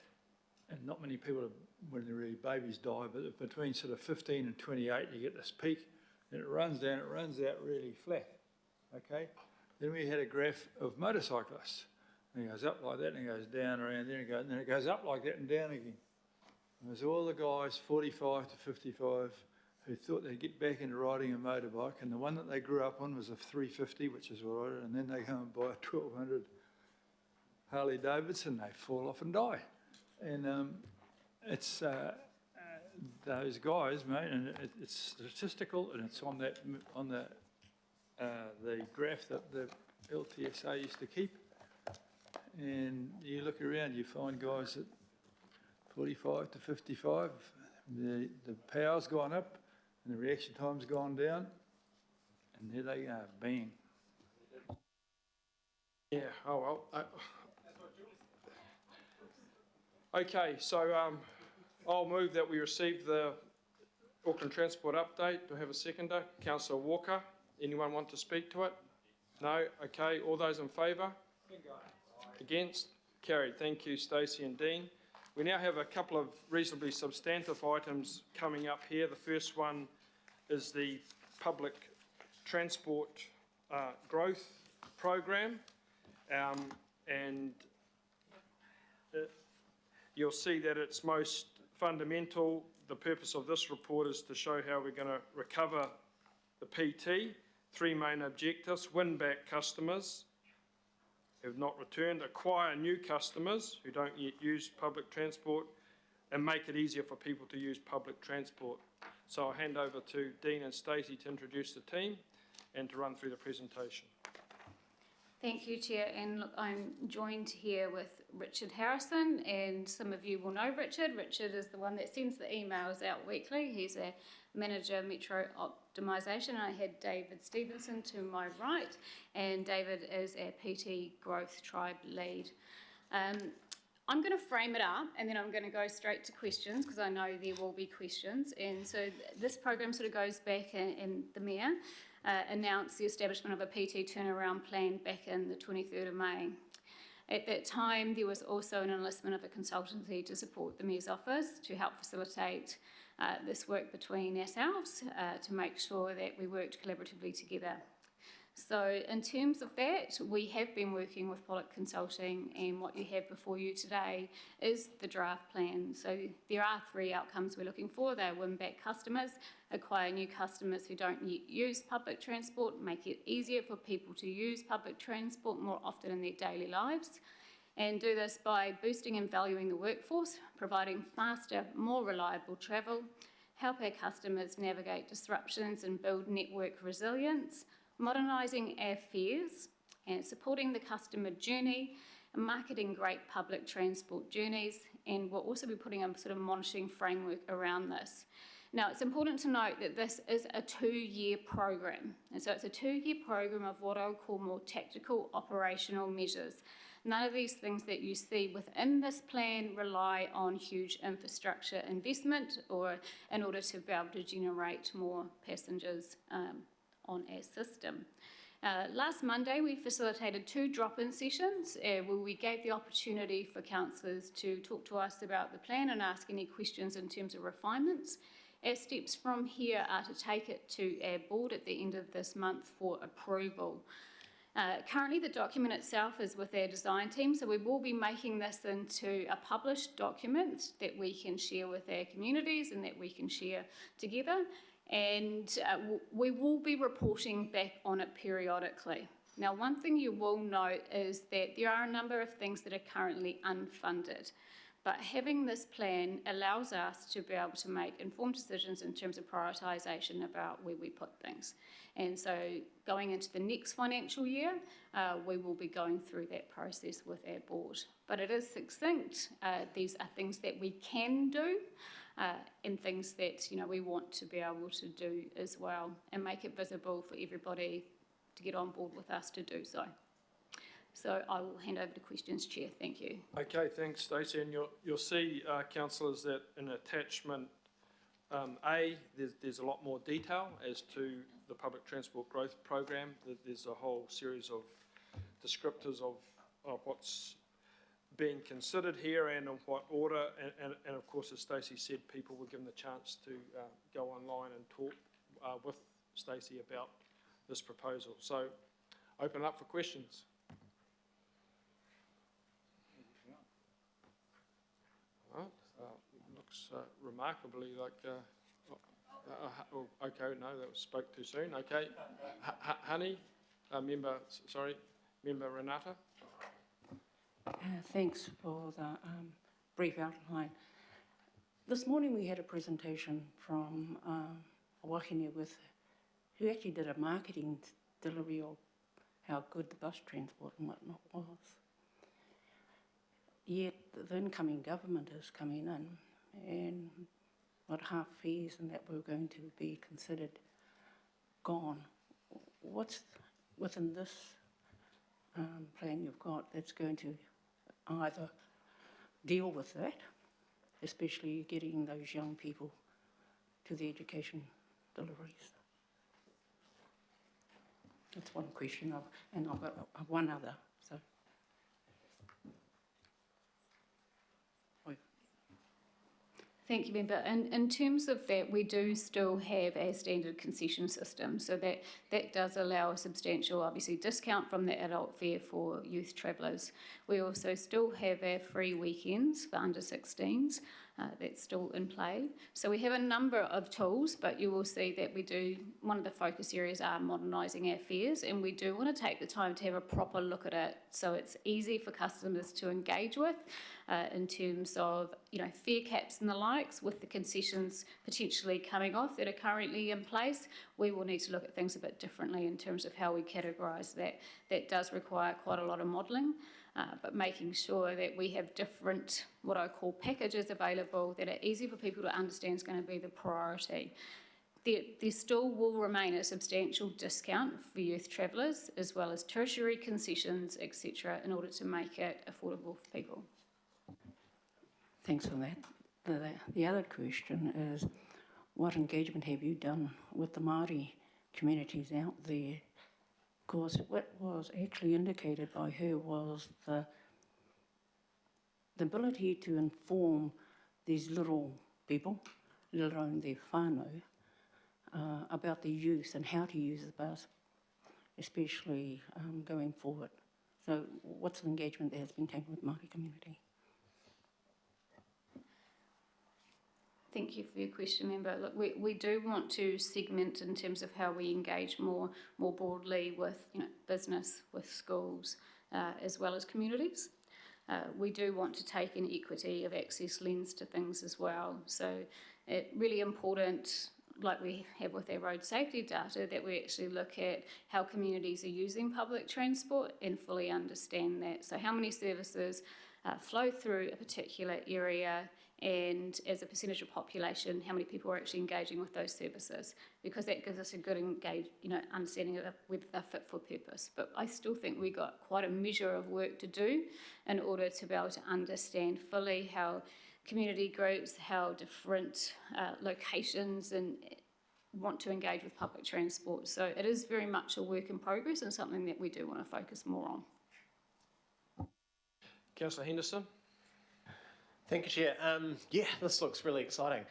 And not many people, when they're really babies, die, but between sort of 15 and 28, you get this peak, and it runs down, it runs out really flat, okay? Then we had a graph of motorcyclists, and it goes up like that, and it goes down around there, and then it goes up like that and down again. And there's all the guys 45 to 55 who thought they'd get back into riding a motorbike, and the one that they grew up on was a 350, which is what I did, and then they go and buy a 1200 Harley Davidson, they fall off and die. And it's those guys, mate, and it's statistical, and it's on the graph that the LTSA used to keep. And you look around, you find guys at 45 to 55, the power's gone up, and the reaction time's gone down, and there they go, bang. Yeah, oh well. Okay, so I'll move that we receive the Auckland Transport update. Do I have a seconder? Councillor Walker. Anyone want to speak to it? No? Okay, all those in favour? Against? Carried. Thank you, Stacey and Dean. We now have a couple of reasonably substantive items coming up here. The first one is the public transport growth program, and you'll see that it's most fundamental. The purpose of this report is to show how we're going to recover the PT. Three main objectives: win back customers who have not returned, acquire new customers who don't yet use public transport, and make it easier for people to use public transport. So I'll hand over to Dean and Stacey to introduce the team and to run through the presentation. Thank you, Chair. And look, I'm joined here with Richard Harrison, and some of you will know Richard. Richard is the one that sends the emails out weekly. He's a manager, Metro Optimisation. I had David Stevenson to my right, and David is our PT Growth Tribe lead. I'm going to frame it up, and then I'm going to go straight to questions, because I know there will be questions. And so this program sort of goes back, and the Mayor announced the establishment of a PT turnaround plan back in the 23rd of May. At that time, there was also an enlistment of a consultancy to support the Mayor's office to help facilitate this work between ourselves to make sure that we worked collaboratively together. So in terms of that, we have been working with Pollock Consulting, and what you have before you today is the draft plan. So there are three outcomes we're looking for. They're win back customers, acquire new customers who don't yet use public transport, make it easier for people to use public transport more often in their daily lives, and do this by boosting and valuing the workforce, providing faster, more reliable travel, help our customers navigate disruptions and build network resilience, modernising our fares and supporting the customer journey, marketing great public transport journeys, and we'll also be putting a sort of monitoring framework around this. Now, it's important to note that this is a 2-year program, and so it's a 2-year program of what I'll call more tactical operational measures. None of these things that you see within this plan rely on huge infrastructure investment or in order to be able to generate more passengers on our system. Last Monday, we facilitated 2 drop-in sessions where we gave the opportunity for councillors to talk to us about the plan and ask any questions in terms of refinements. Our steps from here are to take it to our board at the end of this month for approval. Currently, the document itself is with our design team, so we will be making this into a published document that we can share with our communities and that we can share together. And we will be reporting back on it periodically. Now, one thing you will note is that there are a number of things that are currently unfunded, but having this plan allows us to be able to make informed decisions in terms of prioritisation about where we put things. And so going into the next financial year, we will be going through that process with our board. But it is succinct. These are things that we can do, and things that we want to be able to do as well, and make it visible for everybody to get on board with us to do so. So I will hand over to questions, Chair. Thank you. Okay, thanks, Stacey. And you'll see, councillors, that in attachment A, there's a lot more detail as to the public transport growth program. There's a whole series of descriptors of what's being considered here and in what order, and of course, as Stacey said, people were given the chance to go online and talk with Stacey about this proposal. So open up for questions. Well, looks remarkably like okay, no, that spoke too soon. Okay, Honey, member Renata. Thanks for the brief outline. This morning we had a presentation from a wahine who actually did a marketing delivery of how good the bus transport and whatnot was. Yet the incoming government is coming in, and what half fares and that were going to be considered gone. What's within this plan you've got that's going to either deal with that, especially getting those young people to the education deliveries? That's one question, and I've got one other. So, Thank you, Member. And in terms of that, we do still have a standard concession system, so that does allow a substantial, obviously, discount from the adult fare for youth travellers. We also still have our free weekends for under 16s. That's still in play. So we have a number of tools, but you will see that we do, one of the focus areas are modernising our fares, and we do want to take the time to have a proper look at it so it's easy for customers to engage with in terms of, fare caps and the likes. With the concessions potentially coming off that are currently in place, we will need to look at things a bit differently in terms of how we categorise that. That does require quite a lot of modelling. But making sure that we have different, what I call packages available that are easy for people to understand is going to be the priority. There still will remain a substantial discount for youth travellers, as well as tertiary concessions, etc., in order to make it affordable for people. thanks for that. The other question is, what engagement have you done with the Māori communities out there? Because what was actually indicated by her was the ability to inform these little people, let alone their whānau, about the use and how to use the bus, especially going forward. So what's the engagement that has been taken with the Māori community? Thank you for your question, Member. Look, we do want to segment in terms of how we engage more broadly with business, with schools, as well as communities. We do want to take an equity of access lens to things as well. So it's really important, like we have with our road safety data, that we actually look at how communities are using public transport and fully understand that. So how many services flow through a particular area, and as a percentage of population, how many people are actually engaging with those services, because that gives us a good understanding of whether they're fit for purpose. But I still think we got quite a measure of work to do in order to be able to understand fully how community groups, how different locations and want to engage with public transport. So it is very much a work in progress and something that we do want to focus more on. Councillor Henderson? Thank you, Chair. Yeah, this looks really exciting.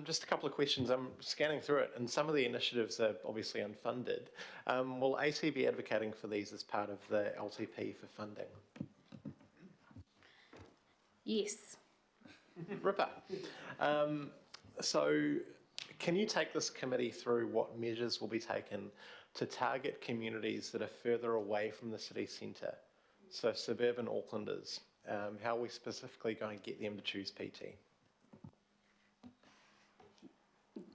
Just a couple of questions. I'm scanning through it, and some of the initiatives are obviously unfunded. Will AT be advocating for these as part of the LTP for funding? Yes. Ripper. So can you take this committee through what measures will be taken to target communities that are further away from the city centre, so suburban Aucklanders? How are we specifically going to get them to choose PT?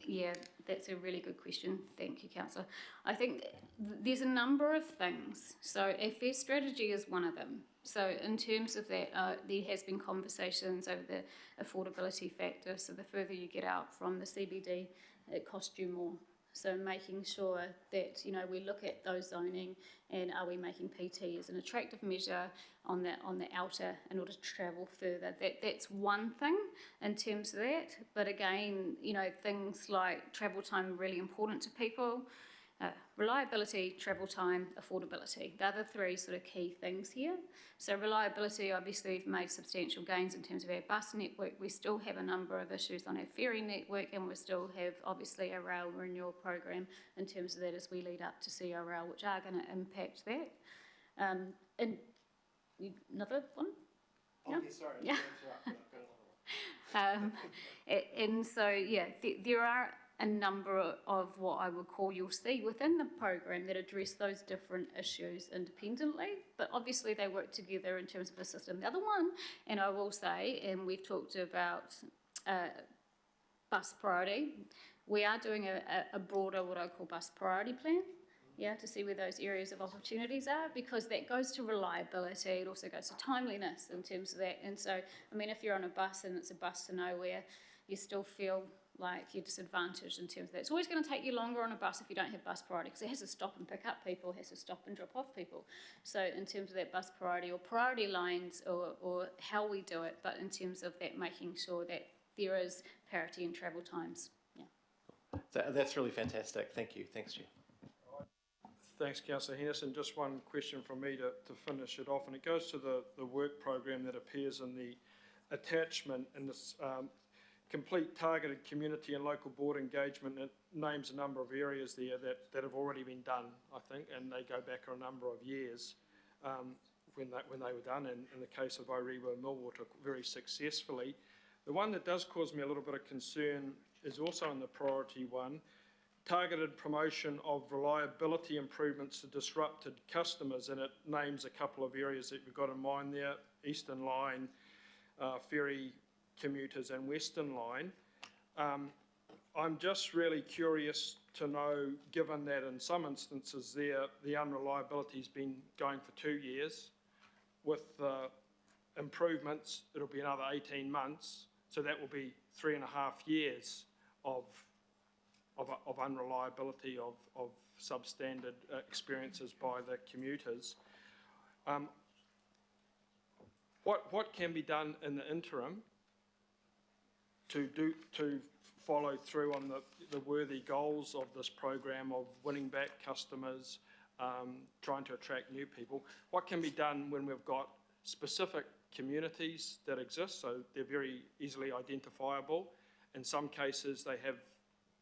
Yeah, that's a really good question. Thank you, Councillor. I think there's a number of things. So a fair strategy is one of them. So in terms of that, there has been conversations over the affordability factor. So the further you get out from the CBD, it costs you more. So making sure that, you know, we look at those zoning and are we making PT as an attractive measure on the outer in order to travel further. That's one thing in terms of that. But again, you know, things like travel time are really important to people. Reliability, travel time, affordability. They're the three sort of key things here. So reliability, obviously, we've made substantial gains in terms of our bus network. We still have a number of issues on our ferry network, and we still have, obviously, a rail renewal program in terms of that as we lead up to CRL, which are going to impact that. And another one? Oh, yeah, sorry. Yeah. And so, yeah, there are a number of what I would call you'll see within the program that address those different issues independently, but obviously they work together in terms of a system. The other one, and I will say, and we've talked about bus priority, we are doing a broader, what I call bus priority plan, yeah, to see where those areas of opportunities are, because that goes to reliability, it also goes to timeliness in terms of that. And so, I mean, if you're on a bus and it's a bus to nowhere, you still feel like you're disadvantaged in terms of that. It's always going to take you longer on a bus if you don't have bus priority, because it has to stop and pick up people, it has to stop and drop off people. So in terms of that bus priority or priority lines or how we do it, but in terms of that making sure that there is parity in travel times. Yeah. That's really fantastic. Thank you. Thanks, Chair. Thanks, Councillor Henderson. Just one question from me to finish it off, and it goes to the work program that appears in the attachment in this complete targeted community and local board engagement. It names a number of areas there that have already been done, I think, and they go back a number of years when they were done. And in the case of Orewa Millwater, very successfully. The one that does cause me a little bit of concern is also in the priority one, targeted promotion of reliability improvements to disrupted customers, and it names a couple of areas that we've got in mind there, Eastern Line, ferry commuters and Western Line. I'm just really curious to know, given that in some instances there, the unreliability's been going for 2 years, with improvements, it'll be another 18 months, so that will be 3.5 years of unreliability, of substandard experiences by the commuters. What can be done in the interim to follow through on the worthy goals of this program of winning back customers, trying to attract new people? What can be done when we've got specific communities that exist, so they're very easily identifiable? In some cases, they have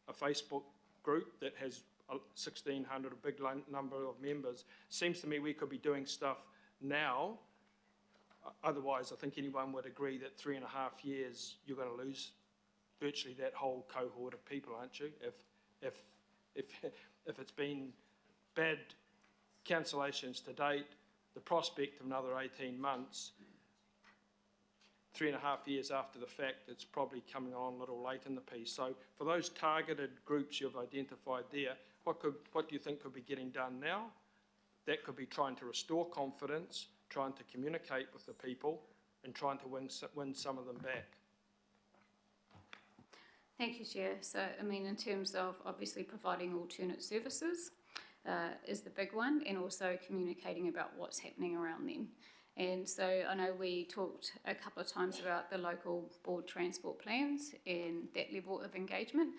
a Facebook group that has 1,600, a big number of members. Seems to me we could be doing stuff now. Otherwise, I think anyone would agree that 3.5 years, you're going to lose virtually that whole cohort of people, aren't you? If it's been bad cancellations to date, the prospect of another 18 months, 3.5 years after the fact, it's probably coming on a little late in the piece. So for those targeted groups you've identified there, what do you think could be getting done now? That could be trying to restore confidence, trying to communicate with the people, and trying to win some of them back. Thank you, Chair. So, I mean, in terms of obviously providing alternate services is the big one, and also communicating about what's happening around them. And so I know we talked a couple of times about the local board transport plans and that level of engagement.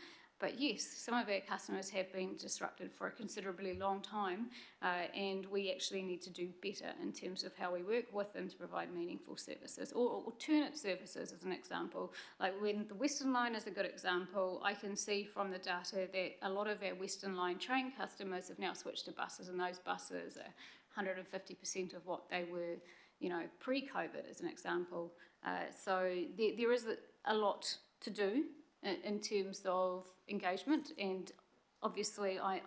But yes, some of our customers have been disrupted for a considerably long time, and we actually need to do better in terms of how we work with them to provide meaningful services, or alternate services as an example. Like when the Western Line is a good example, I can see from the data that a lot of our Western Line train customers have now switched to buses, and those buses are 150% of what they were, pre-COVID as an example. So there is a lot to do in terms of engagement, and obviously I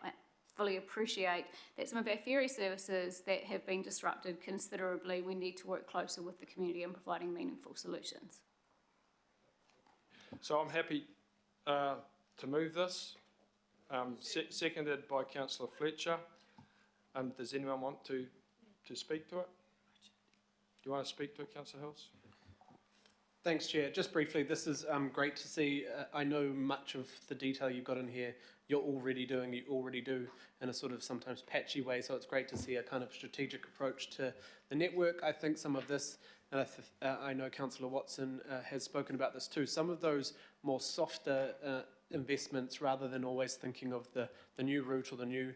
fully appreciate that some of our ferry services that have been disrupted considerably, we need to work closer with the community in providing meaningful solutions. So I'm happy to move this, seconded by Councillor Fletcher. Does anyone want to speak to it? Do you want to speak to it, Councillor Hills? Thanks, Chair. Just briefly, this is great to see. I know much of the detail you've got in here you already do in a sort of sometimes patchy way, so it's great to see a kind of strategic approach to the network. I think some of this, and I know Councillor Watson has spoken about this too, some of those more softer investments, rather than always thinking of the new route or the new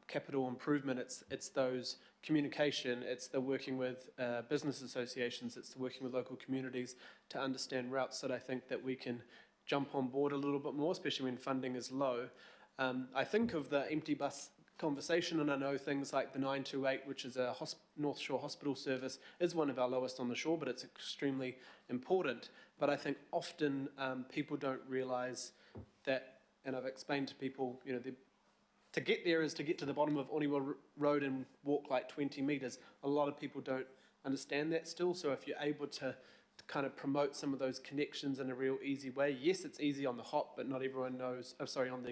capital improvement, it's those communication, it's the working with business associations, it's the working with local communities to understand routes that I think that we can jump on board a little bit more, especially when funding is low. I think of the empty bus conversation, and I know things like the 928, which is a North Shore hospital service, is one of our lowest on the shore, but it's extremely important. But I think often people don't realise that, and I've explained to people, to get there is to get to the bottom of Oniwa Road and walk like 20 metres. A lot of people don't understand that still, so if you're able to kind of promote some of those connections in a real easy way. Yes, it's easy on the hop, but not everyone knows, on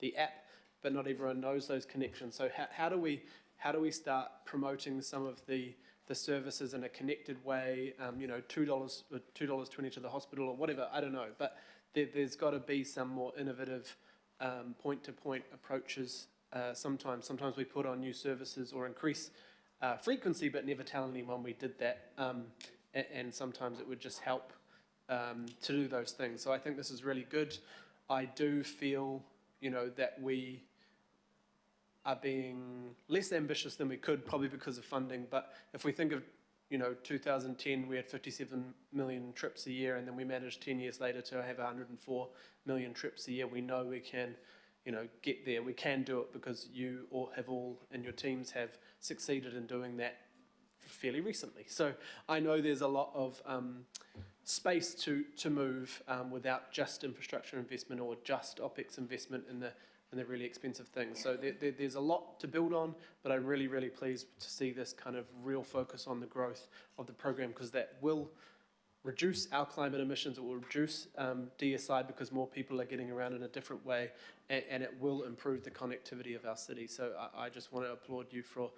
the app, but not everyone knows those connections. So how do we start promoting some of the services in a connected way, $2.20 to the hospital or whatever, I don't know, but there's got to be some more innovative point-to-point approaches. Sometimes we put on new services or increase frequency, but never tell anyone we did that. And sometimes it would just help to do those things. So I think this is really good. I do feel, that we are being less ambitious than we could, probably because of funding. But if we think of, 2010, we had 57 million trips a year, and then we managed 10 years later to have 104 million trips a year. We know we can, get there. We can do it because you all and your teams have succeeded in doing that fairly recently. So I know there's a lot of space to move without just infrastructure investment or just OPEX investment in the really expensive things. So there's a lot to build on, but I'm really, really pleased to see this kind of real focus on the growth of the program, because that will reduce our climate emissions, it will reduce DSI because more people are getting around in a different way, and it will improve the connectivity of our city. So I just want to applaud you for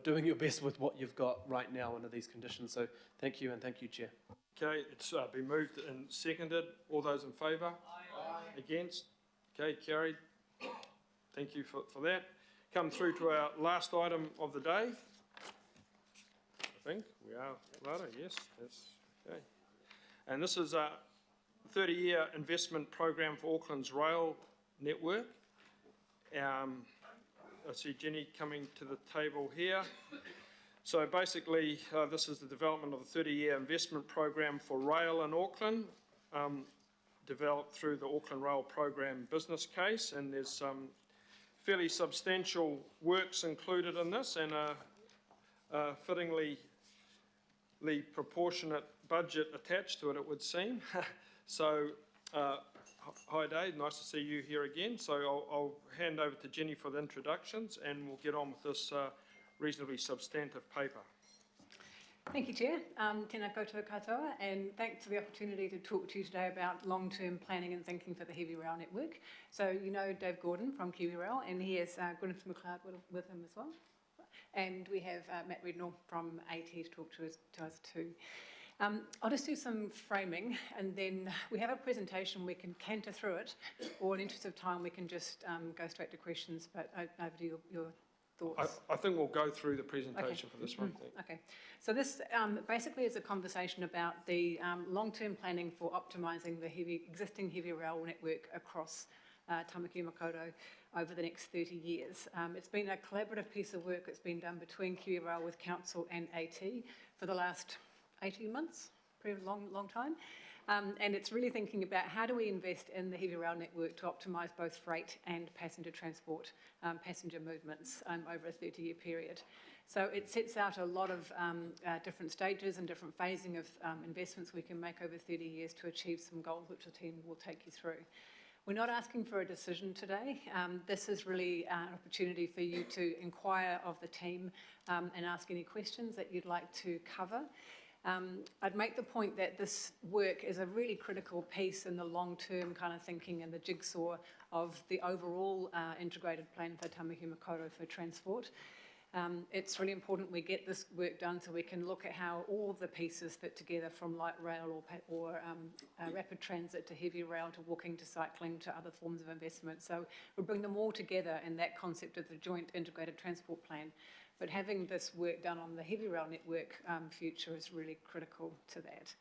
doing your best with what you've got right now under these conditions. So thank you, and thank you, Chair. Okay, it's been moved and seconded. All those in favour? Aye. Against? Okay, carried. Thank you for that. Come through to our last item of the day. I think we are, Lada, yes, that's okay. And this is a 30-year investment program for Auckland's rail network. I see Jenny coming to the table here. So basically, this is the development of a 30-year investment program for rail in Auckland, developed through the Auckland Rail Program business case, and there's some fairly substantial works included in this, and a fittingly proportionate budget attached to it, it would seem. So, hi Dave, nice to see you here again. So I'll hand over to Jenny for the introductions, and we'll get on with this reasonably substantive paper. Thank you, Chair. Tēnā koutou katoa, and thanks for the opportunity to talk to you today about long-term planning and thinking for the heavy rail network. So you know Dave Gordon from Kiwi Rail, and he has Gwyneth McLeod with him as well. And we have Matt Rednall from AT to talk to us too. I'll just do some framing, and then we have a presentation. We can canter through it, or in the interest of time, we can just go straight to questions. But over to your thoughts? I think we'll go through the presentation for this one. Okay, so this basically is a conversation about the long-term planning for optimising the existing heavy rail network across Tamaki Makaurau over the next 30 years. It's been a collaborative piece of work that's been done between Kiwi Rail with Council and AT for the last 18 months, pretty long time. And it's really thinking about how do we invest in the heavy rail network to optimise both freight and passenger transport, passenger movements over a 30-year period. So it sets out a lot of different stages and different phasing of investments we can make over 30 years to achieve some goals, which the team will take you through. We're not asking for a decision today. This is really an opportunity for you to inquire of the team and ask any questions that you'd like to cover. I'd make the point that this work is a really critical piece in the long-term kind of thinking and the jigsaw of the overall integrated plan for Tamaki Makaurau for transport. It's really important we get this work done so we can look at how all the pieces fit together, from light rail or rapid transit to heavy rail to walking to cycling to other forms of investment. So we'll bring them all together in that concept of the joint integrated transport plan. But having this work done on the heavy rail network future is really critical to that.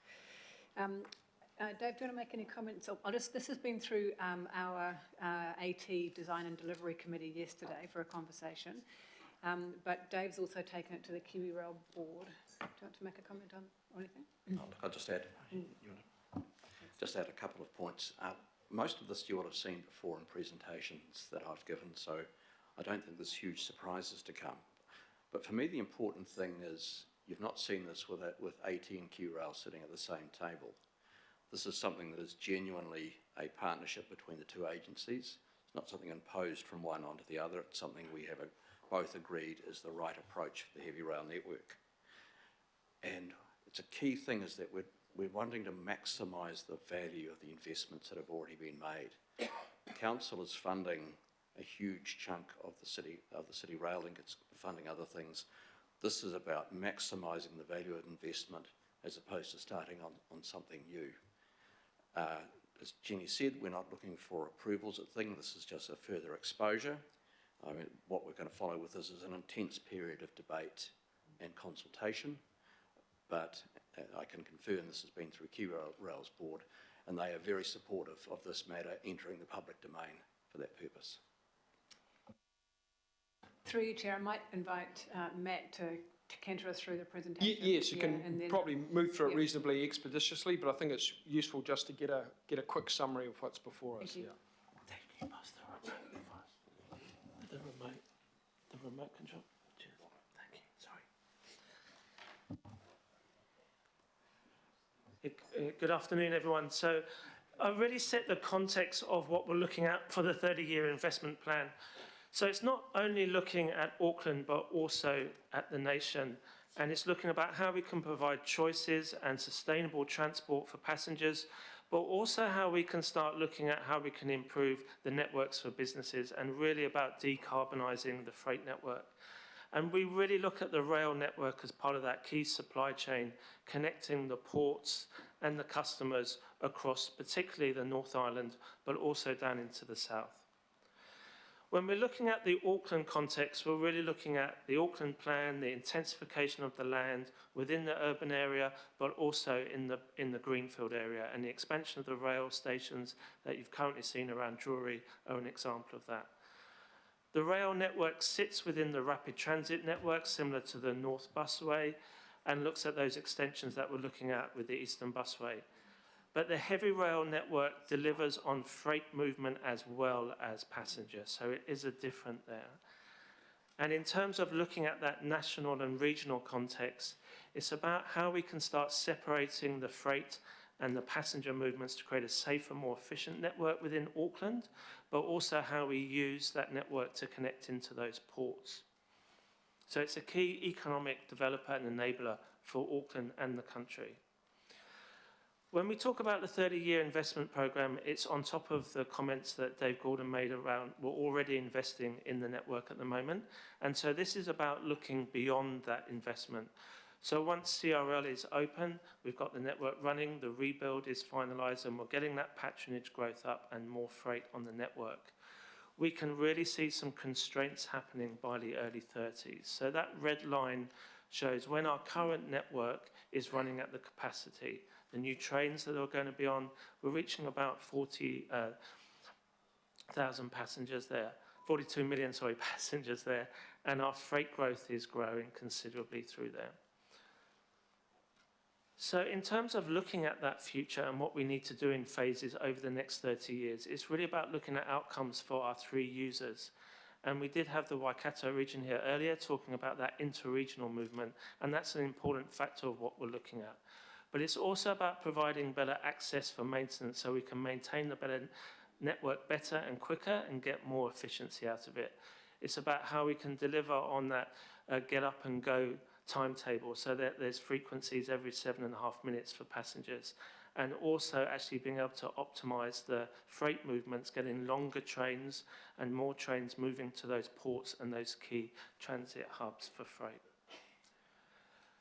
Dave, do you want to make any comments? This has been through our AT Design and Delivery Committee yesterday for a conversation. But Dave's also taken it to the Kiwi Rail board. Do you want to make a comment on anything? I'll just add, just add a couple of points. Most of this you would have seen before in presentations that I've given, so I don't think there's huge surprises to come. But for me, the important thing is you've not seen this with AT and Kiwi Rail sitting at the same table. This is something that is genuinely a partnership between the two agencies. It's not something imposed from one onto the other. It's something we have both agreed is the right approach for the heavy rail network. And it's a key thing is that we're wanting to maximise the value of the investments that have already been made. The council is funding a huge chunk of the city rail link. It's funding other things. This is about maximising the value of investment as opposed to starting on something new. As Jenny said, we're not looking for approvals at things. This is just a further exposure. I mean, what we're going to follow with this is an intense period of debate and consultation, but I can confirm this has been through Kiwi Rail's board, and they are very supportive of this matter entering the public domain for that purpose. Through you, Chair, I might invite Matt to canter us through the presentation. Yes, you can probably move through it reasonably expeditiously, but I think it's useful just to get a quick summary of what's before us. Thank you. The remote control. Cheers. Thank you. Sorry. Good afternoon, everyone. So I really set the context of what we're looking at for the 30-year investment plan. So it's not only looking at Auckland, but also at the nation. And it's looking about how we can provide choices and sustainable transport for passengers, but also how we can start looking at how we can improve the networks for businesses and really about decarbonising the freight network. And we really look at the rail network as part of that key supply chain, connecting the ports and the customers across particularly the North Island, but also down into the south. When we're looking at the Auckland context, we're really looking at the Auckland plan, the intensification of the land within the urban area, but also in the greenfield area, and the expansion of the rail stations that you've currently seen around Drury are an example of that. The rail network sits within the rapid transit network, similar to the North Busway, and looks at those extensions that we're looking at with the Eastern Busway. But the heavy rail network delivers on freight movement as well as passenger, so it is a different there. And in terms of looking at that national and regional context, it's about how we can start separating the freight and the passenger movements to create a safer, more efficient network within Auckland, but also how we use that network to connect into those ports. So it's a key economic developer and enabler for Auckland and the country. When we talk about the 30-year investment programme, it's on top of the comments that Dave Gordon made around we're already investing in the network at the moment. And so this is about looking beyond that investment. So once CRL is open, we've got the network running, the rebuild is finalised, and we're getting that patronage growth up and more freight on the network. we can really see some constraints happening by the early 30s. So that red line shows when our current network is running at the capacity. The new trains that are going to be on, we're reaching about 40,000 passengers there, 42 million, passengers there, and our freight growth is growing considerably through there. So in terms of looking at that future and what we need to do in phases over the next 30 years, it's really about looking at outcomes for our three users. And we did have the Waikato region here earlier talking about that interregional movement, and that's an important factor of what we're looking at. But it's also about providing better access for maintenance so we can maintain the better network better and quicker and get more efficiency out of it. It's about how we can deliver on that get up and go timetable so that there's frequencies every 7.5 minutes for passengers, and also actually being able to optimize the freight movements, getting longer trains and more trains moving to those ports and those key transit hubs for freight.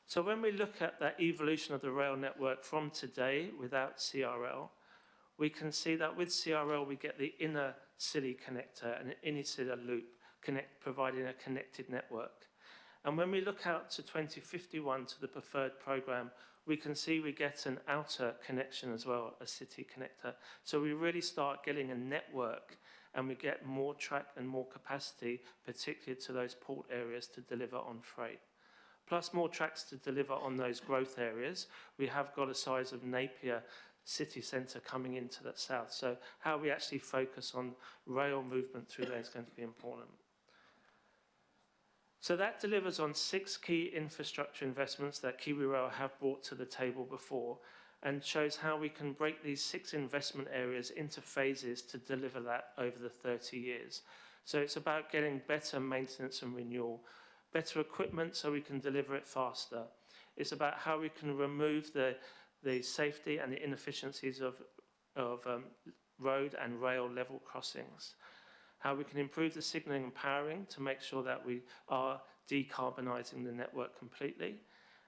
So when we look at that evolution of the rail network from today without CRL, we can see that with CRL we get the inner city connector and an inner city loop providing a connected network. And when we look out to 2051 to the preferred programme, we can see we get an outer connection as well, a city connector. So we really start getting a network and we get more track and more capacity, particularly to those port areas to deliver on freight. Plus more tracks to deliver on those growth areas. We have got a size of Napier city centre coming into the south. So how we actually focus on rail movement through there is going to be important. So that delivers on 6 key infrastructure investments that KiwiRail have brought to the table before, and shows how we can break these 6 investment areas into phases to deliver that over the 30 years. So it's about getting better maintenance and renewal, better equipment so we can deliver it faster. It's about how we can remove the safety and the inefficiencies of road and rail level crossings. How we can improve the signalling and powering to make sure that we are decarbonising the network completely,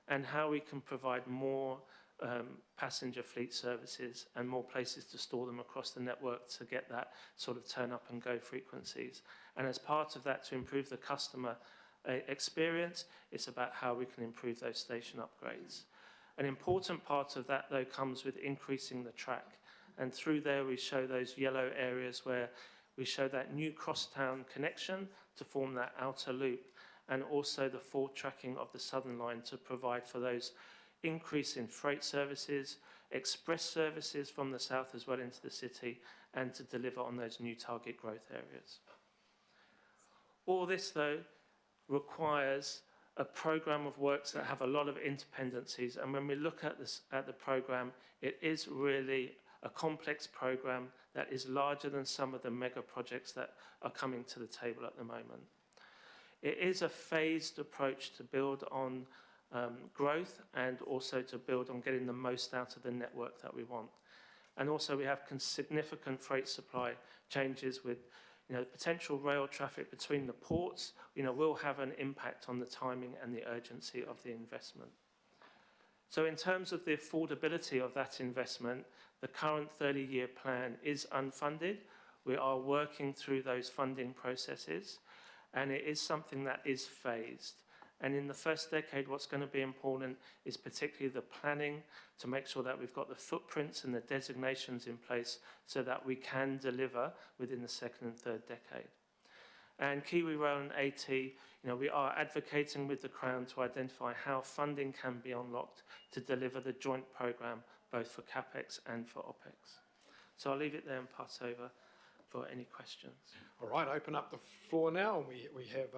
and how we can provide more passenger fleet services and more places to store them across the network to get that sort of turn up and go frequencies. And as part of that, to improve the customer experience, it's about how we can improve those station upgrades. An important part of that, though, comes with increasing the track. And through there, we show those yellow areas where we show that new crosstown connection to form that outer loop, and also the forward tracking of the Southern Line to provide for those increase in freight services, express services from the south as well into the city, and to deliver on those new target growth areas. All this, though, requires a programme of works that have a lot of interdependencies, and when we look at this at the programme, it is really a complex programme that is larger than some of the mega projects that are coming to the table at the moment. It is a phased approach to build on growth and also to build on getting the most out of the network that we want. And also we have significant freight supply changes with potential rail traffic between the ports, will have an impact on the timing and the urgency of the investment. So in terms of the affordability of that investment, the current 30-year plan is unfunded. We are working through those funding processes, and it is something that is phased. And in the first decade, what's going to be important is particularly the planning to make sure that we've got the footprints and the designations in place so that we can deliver within the second and third decade. And KiwiRail and AT, we are advocating with the Crown to identify how funding can be unlocked to deliver the joint programme, both for CapEx and for OpEx. So I'll leave it there and pass over for any questions. All right, open up the floor now. We have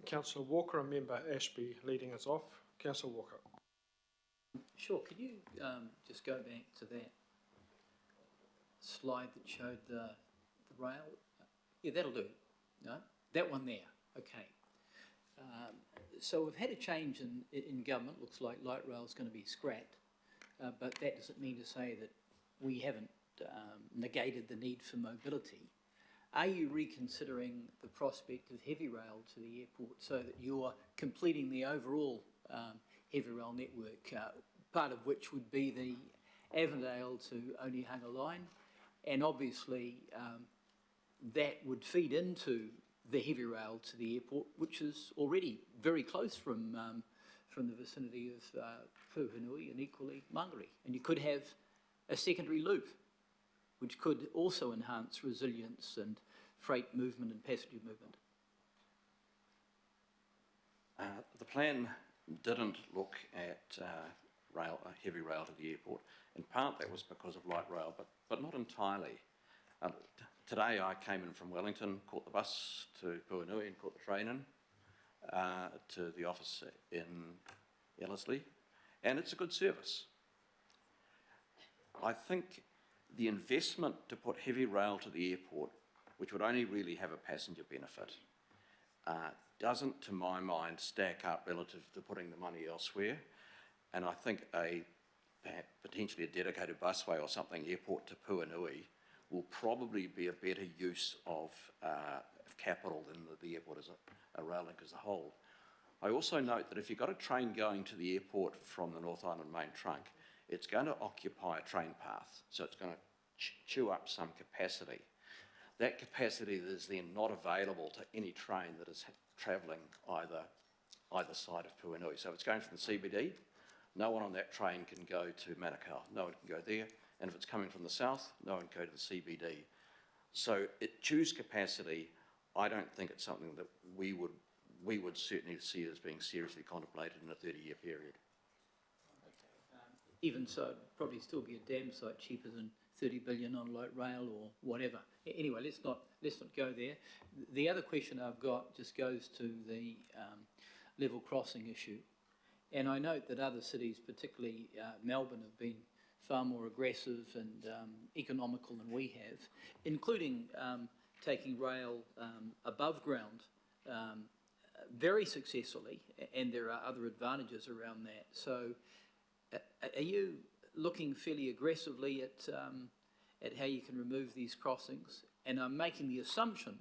Councillor Walker and Member Ashby leading us off. Councillor Walker. Sure, could you just go back to that slide that showed the rail? Yeah, that'll do. No? That one there, okay. So we've had a change in government. Looks like light rail is going to be scrapped, but that doesn't mean to say that we haven't negated the need for mobility. Are you reconsidering the prospect of heavy rail to the airport so that you're completing the overall heavy rail network, part of which would be the Avondale to Onehunga line, and obviously that would feed into the heavy rail to the airport, which is already very close from the vicinity of Puhinui and equally Mangere. And you could have a secondary loop, which could also enhance resilience and freight movement and passenger movement. The plan didn't look at heavy rail to the airport. In part, that was because of light rail, but not entirely. Today, I came in from Wellington, caught the bus to Puhinui and caught the train in to the office in Ellerslie, and it's a good service. I think the investment to put heavy rail to the airport, which would only really have a passenger benefit, doesn't, to my mind, stack up relative to putting the money elsewhere. And I think perhaps potentially a dedicated busway or something, airport to Puhinui, will probably be a better use of capital than the airport as a rail link as a whole. I also note that if you've got a train going to the airport from the North Island main trunk, it's going to occupy a train path, so it's going to chew up some capacity. That capacity is then not available to any train that is travelling either side of Puhinui. So if it's going from the CBD, no one on that train can go to Manukau, no one can go there. And if it's coming from the south, no one can go to the CBD. So it chews capacity. I don't think it's something that we would certainly see as being seriously contemplated in a 30-year period. Even so, it'd probably still be a damn sight cheaper than 30 billion on light rail or whatever. Anyway, let's not go there. The other question I've got just goes to the level crossing issue. And I note that other cities, particularly Melbourne, have been far more aggressive and economical than we have, including taking rail above ground very successfully, and there are other advantages around that. So are you looking fairly aggressively at how you can remove these crossings? And I'm making the assumption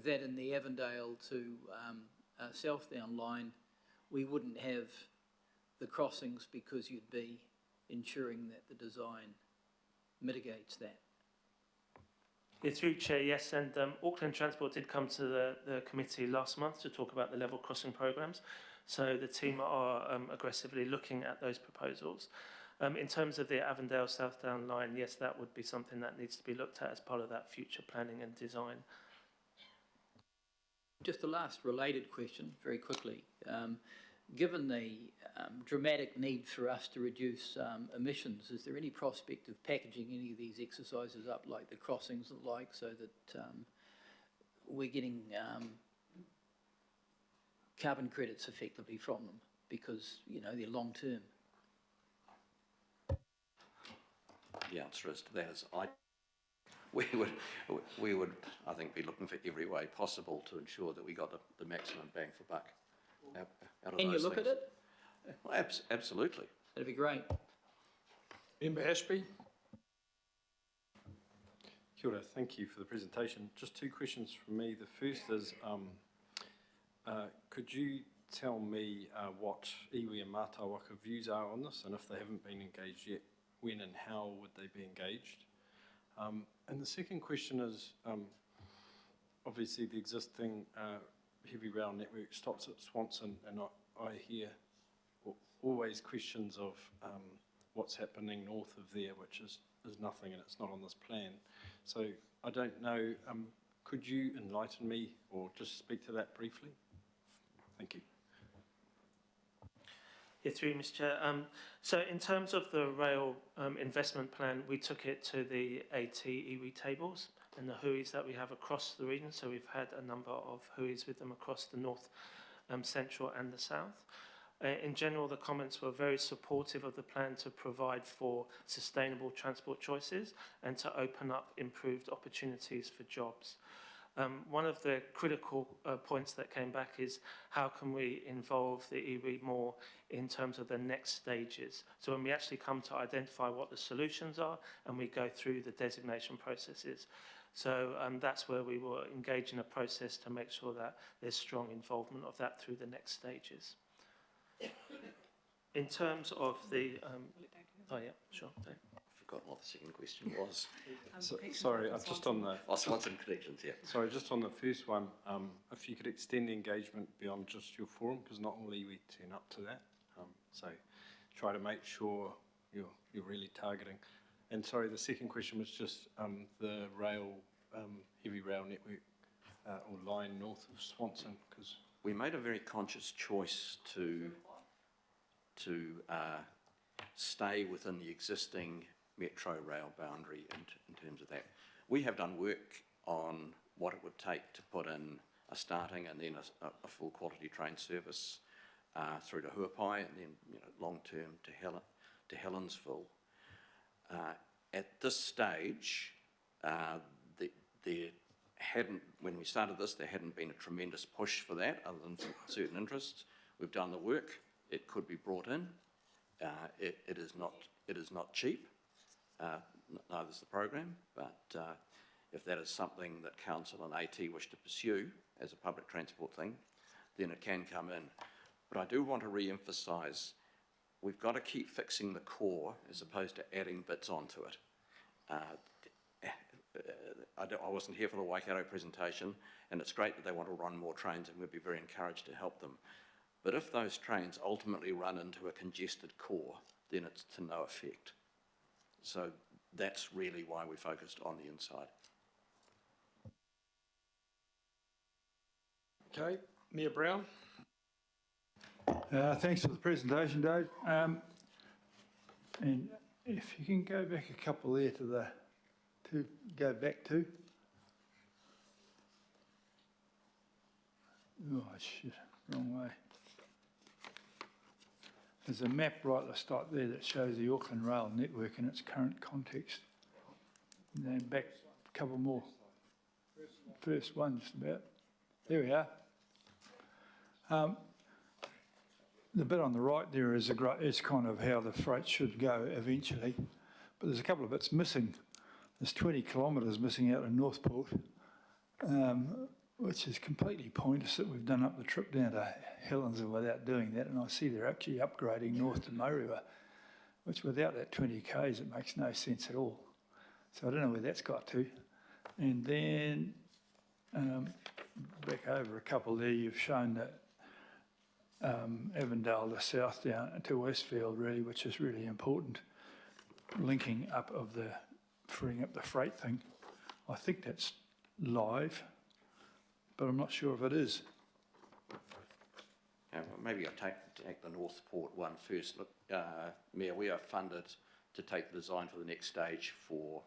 that in the Avondale to Southdown line, we wouldn't have the crossings because you'd be ensuring that the design mitigates that. Yeah, through Chair, yes, and Auckland Transport did come to the committee last month to talk about the level crossing programmes. So the team are aggressively looking at those proposals. In terms of the Avondale Southdown line, yes, that would be something that needs to be looked at as part of that future planning and design. Just a last related question, very quickly. Given the dramatic need for us to reduce emissions, is there any prospect of packaging any of these exercises up, like the crossings and the like, so that we're getting carbon credits effectively from them, because, you know, they're long term? The answer is to that is we would, I think, be looking for every way possible to ensure that we got the maximum bang for buck out of Can those you look things. at it? Well, absolutely. That'd be great. Member Ashby. Kia ora, thank you for the presentation. Just two questions from me. The first is, could you tell me what iwi and Mātāwaka views are on this, and if they haven't been engaged yet, when and how would they be engaged? And the second question is, obviously the existing heavy rail network stops at Swanson, and I hear always questions of what's happening north of there, which is nothing, and it's not on this plan. So I don't know, could you enlighten me or just speak to that briefly? Thank you. Yeah, through you, Mr. Chair. So in terms of the rail investment plan, we took it to the AT iwi tables and the huis that we have across the region. So we've had a number of huis with them across the north, central and the south. In general, the comments were very supportive of the plan to provide for sustainable transport choices and to open up improved opportunities for jobs. One of the critical points that came back is how can we involve the iwi more in terms of the next stages. So when we actually come to identify what the solutions are and we go through the designation processes. So that's where we will engage in a process to make sure that there's strong involvement of that through the next stages. In terms of the... oh yeah, sure. forgotten what the second question was. Sorry, just on the... Oh, Swanson Connections, yeah. Sorry, just on the first one, if you could extend the engagement beyond just your forum, because not only we turn up to that, so try to make sure you're really targeting. And sorry, the second question was just the rail, heavy rail network or line north of Swanson, because... We made a very conscious choice to stay within the existing metro rail boundary in terms of that. We have done work on what it would take to put in a starting and then a full quality train service through to Huapai and then long term to Helensville. At this stage, when we started this, there hadn't been a tremendous push for that other than from certain interests. We've done the work. It could be brought in. It is not cheap, neither is the program, but if that is something that Council and AT wish to pursue as a public transport thing, then it can come in. But I do want to re-emphasise, we've got to keep fixing the core as opposed to adding bits onto it. I wasn't here for the Waikato presentation, and it's great that they want to run more trains, and we'd be very encouraged to help them. But if those trains ultimately run into a congested core, then it's to no effect. So that's really why we focused on the inside. Okay, Mayor Brown. Thanks for the presentation, Dave. And if you can go back a couple there go back to. Oh, shit, wrong way. There's a map right at the start there that shows the Auckland rail network in its current context. And then back a couple more. First one, just about. There we are. The bit on the right there is kind of how the freight should go eventually, but there's a couple of bits missing. There's 20 kilometres missing out of Northport, which is completely pointless that we've done up the trip down to Helensville without doing that, and I see they're actually upgrading north to Mauriwa, which without that 20 k's it makes no sense at all. So I don't know where that's got to. And then back over a couple there, you've shown that Avondale to south down to Westfield really, which is really important, linking up of the freeing up the freight thing. I think that's live, but I'm not sure if it is. Well, maybe I'll take the Northport one first. Look, Mayor, we are funded to take the design for the next stage for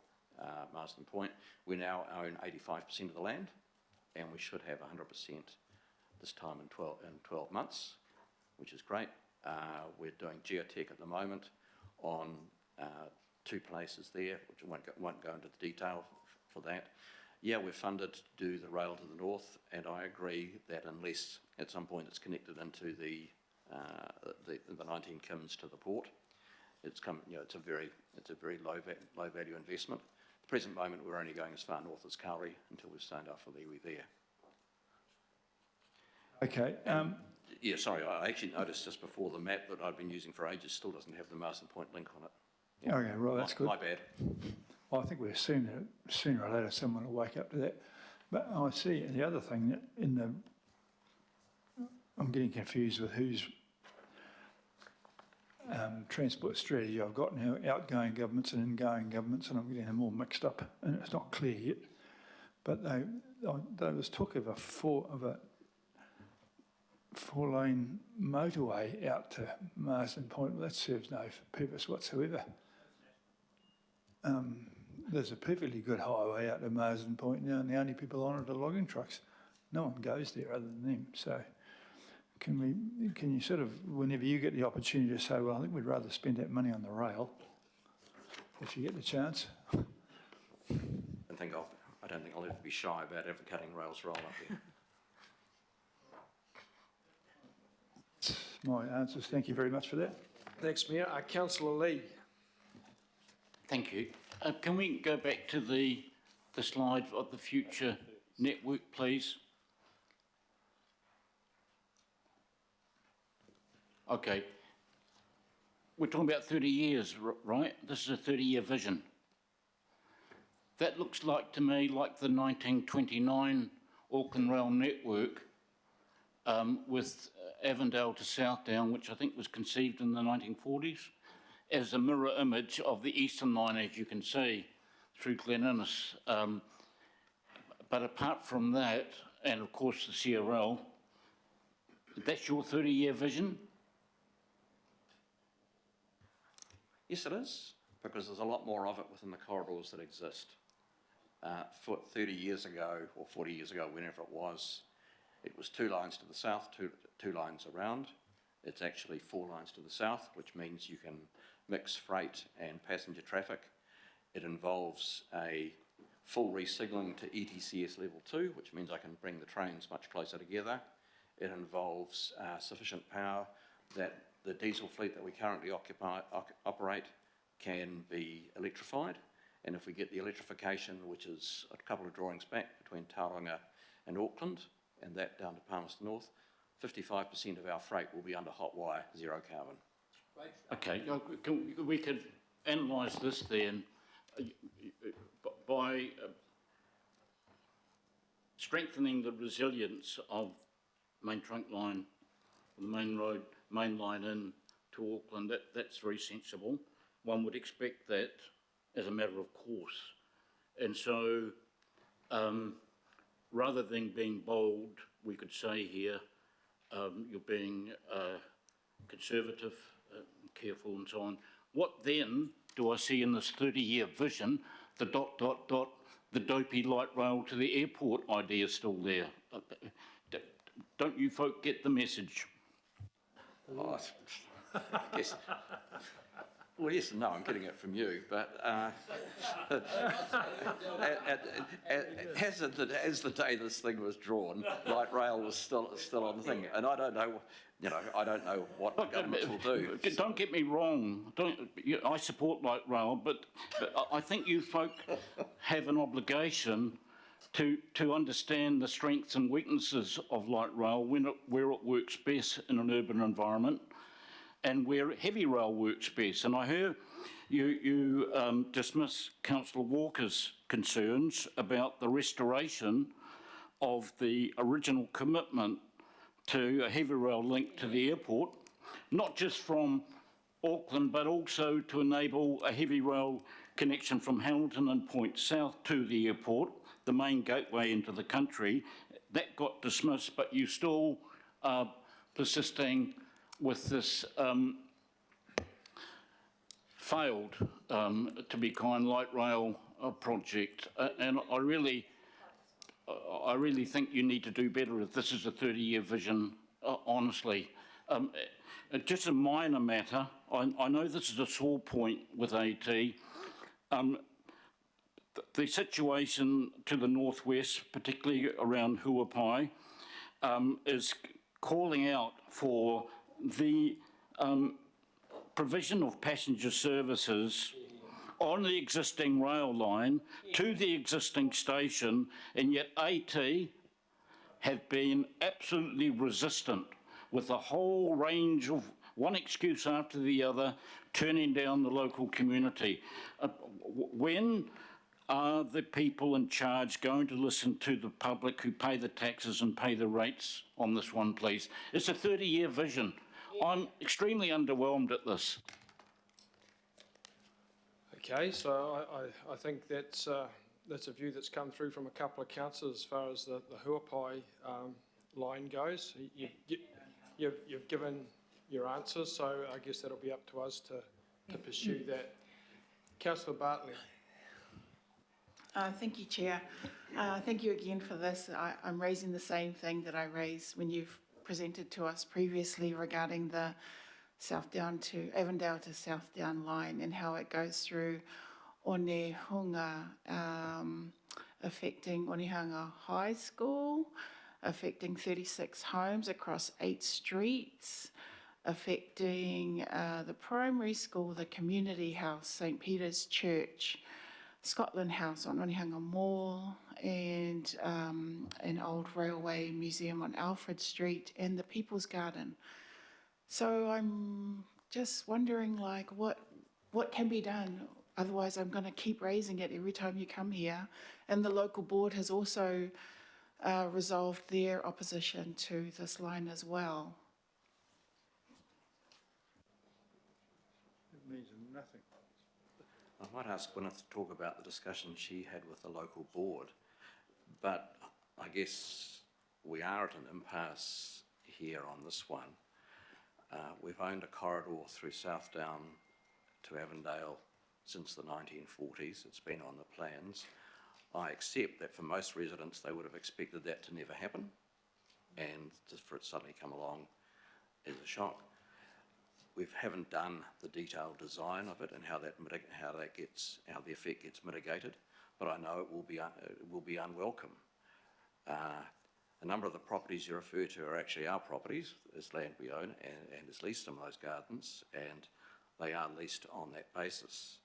Marsden Point. We now own 85% of the land, and we should have 100% this time in 12 months, which is great. We're doing geotech at the moment on 2 places there, which I won't go into the detail for that. Yeah, we're funded to do the rail to the north, and I agree that unless at some point it's connected into the 19 Kims to the port, it's a very low value investment. At the present moment, we're only going as far north as Kauri until we've signed up for the iwi there. Okay. Yeah, sorry, I actually noticed just before the map that I've been using for ages still doesn't have the Marsden Point link on it. Yeah. Okay, right, that's good. My bad. Well, I think we're sooner or later someone will wake up to that. But I see the other thing that I'm getting confused with whose transport strategy I've got now, outgoing governments and ingoing governments, and I'm getting them all mixed up, and it's not clear yet. But there was talk of a four-lane motorway out to Marsden Point. Well, that serves no purpose whatsoever. There's a perfectly good highway out to Marsden Point now, and the only people on it are logging trucks. No one goes there other than them. So can you sort of, whenever you get the opportunity to say, well, I think we'd rather spend that money on the rail, if you get the chance. I don't think I'll ever be shy about advocating rail's role up there. My answers. Thank you very much for that. Thanks, Mayor. Councillor Lee. Thank you. Can we go back to the slide of the future network, please? Okay. we're talking about 30 years, right? This is a 30-year vision. That looks like to me like the 1929 Auckland Rail network with Avondale to Southdown, which I think was conceived in the 1940s, as a mirror image of the Eastern Line, as you can see, through Glen Innes. But apart from that, and of course the CRL, that's your 30-year vision? Yes, it is, because there's a lot more of it within the corridors that exist. 30 years ago, or 40 years ago, whenever it was 2 lines to the south, two lines around. It's actually 4 lines to the south, which means you can mix freight and passenger traffic. It involves a full re-signalling to ETCS level 2, which means I can bring the trains much closer together. It involves sufficient power that the diesel fleet that we currently operate can be electrified. And if we get the electrification, which is a couple of drawings back between Tauranga and Auckland, and that down to Palmerston North, 55% of our freight will be under hot wire, zero carbon. Okay, we could analyse this then by strengthening the resilience of main trunk line, the main road, main line in to Auckland. That's very sensible. One would expect that as a matter of course. And so rather than being bold, we could say here, you're being conservative, careful and so on. What then do I see in this 30-year vision, the ... the dopey light rail to the airport idea still there? Don't you folk get the message? Oh, I guess, well, yes and no, I'm getting it from you, but as the day this thing was drawn, light rail was still on the thing, and I don't know, I don't know what the government will do. Don't get me wrong. I support light rail, but I think you folk have an obligation to understand the strengths and weaknesses of light rail where it works best in an urban environment and where heavy rail works best. And I hear you dismiss Councillor Walker's concerns about the restoration of the original commitment to a heavy rail link to the airport, not just from Auckland, but also to enable a heavy rail connection from Hamilton and Point South to the airport, the main gateway into the country. That got dismissed, but you still are persisting with this failed, to be kind, light rail project. And I really think you need to do better if this is a 30-year vision, honestly. Just a minor matter, I know this is a sore point with AT. The situation to the northwest, particularly around Huapai, is calling out for the provision of passenger services on the existing rail line to the existing station, and yet AT have been absolutely resistant with a whole range of one excuse after the other, turning down the local community. When are the people in charge going to listen to the public who pay the taxes and pay the rates on this one, please? It's a 30-year vision. I'm extremely underwhelmed at this. Okay, so I think that's a view that's come through from a couple of councillors as far as the Huapai line goes. You've given your answers, so I guess that'll be up to us to pursue that. Councillor Bartley. Thank you, Chair. Thank you again for this. I'm raising the same thing that I raised when you've presented to us previously regarding the Avondale to Southdown line and how it goes through Onehunga, affecting Onehunga High School, affecting 36 homes across 8 streets, affecting the primary school, the community house, St. Peter's Church, Scotland House on Onehunga Mall, and an old railway museum on Alfred Street, and the People's Garden. So I'm just wondering like what can be done. Otherwise, I'm going to keep raising it every time you come here. And the local board has also resolved their opposition to this line as well. It means nothing. I might ask Gwyneth to talk about the discussion she had with the local board, but I guess we are at an impasse here on this one. We've owned a corridor through Southdown to Avondale since the 1940s. It's been on the plans. I accept that for most residents they would have expected that to never happen, and just for it to suddenly come along is a shock. We haven't done the detailed design of it and how the effect gets mitigated, but I know it will be unwelcome. A number of the properties you refer to are actually our properties. It's land we own, and it's leased in those gardens, and they are leased on that basis.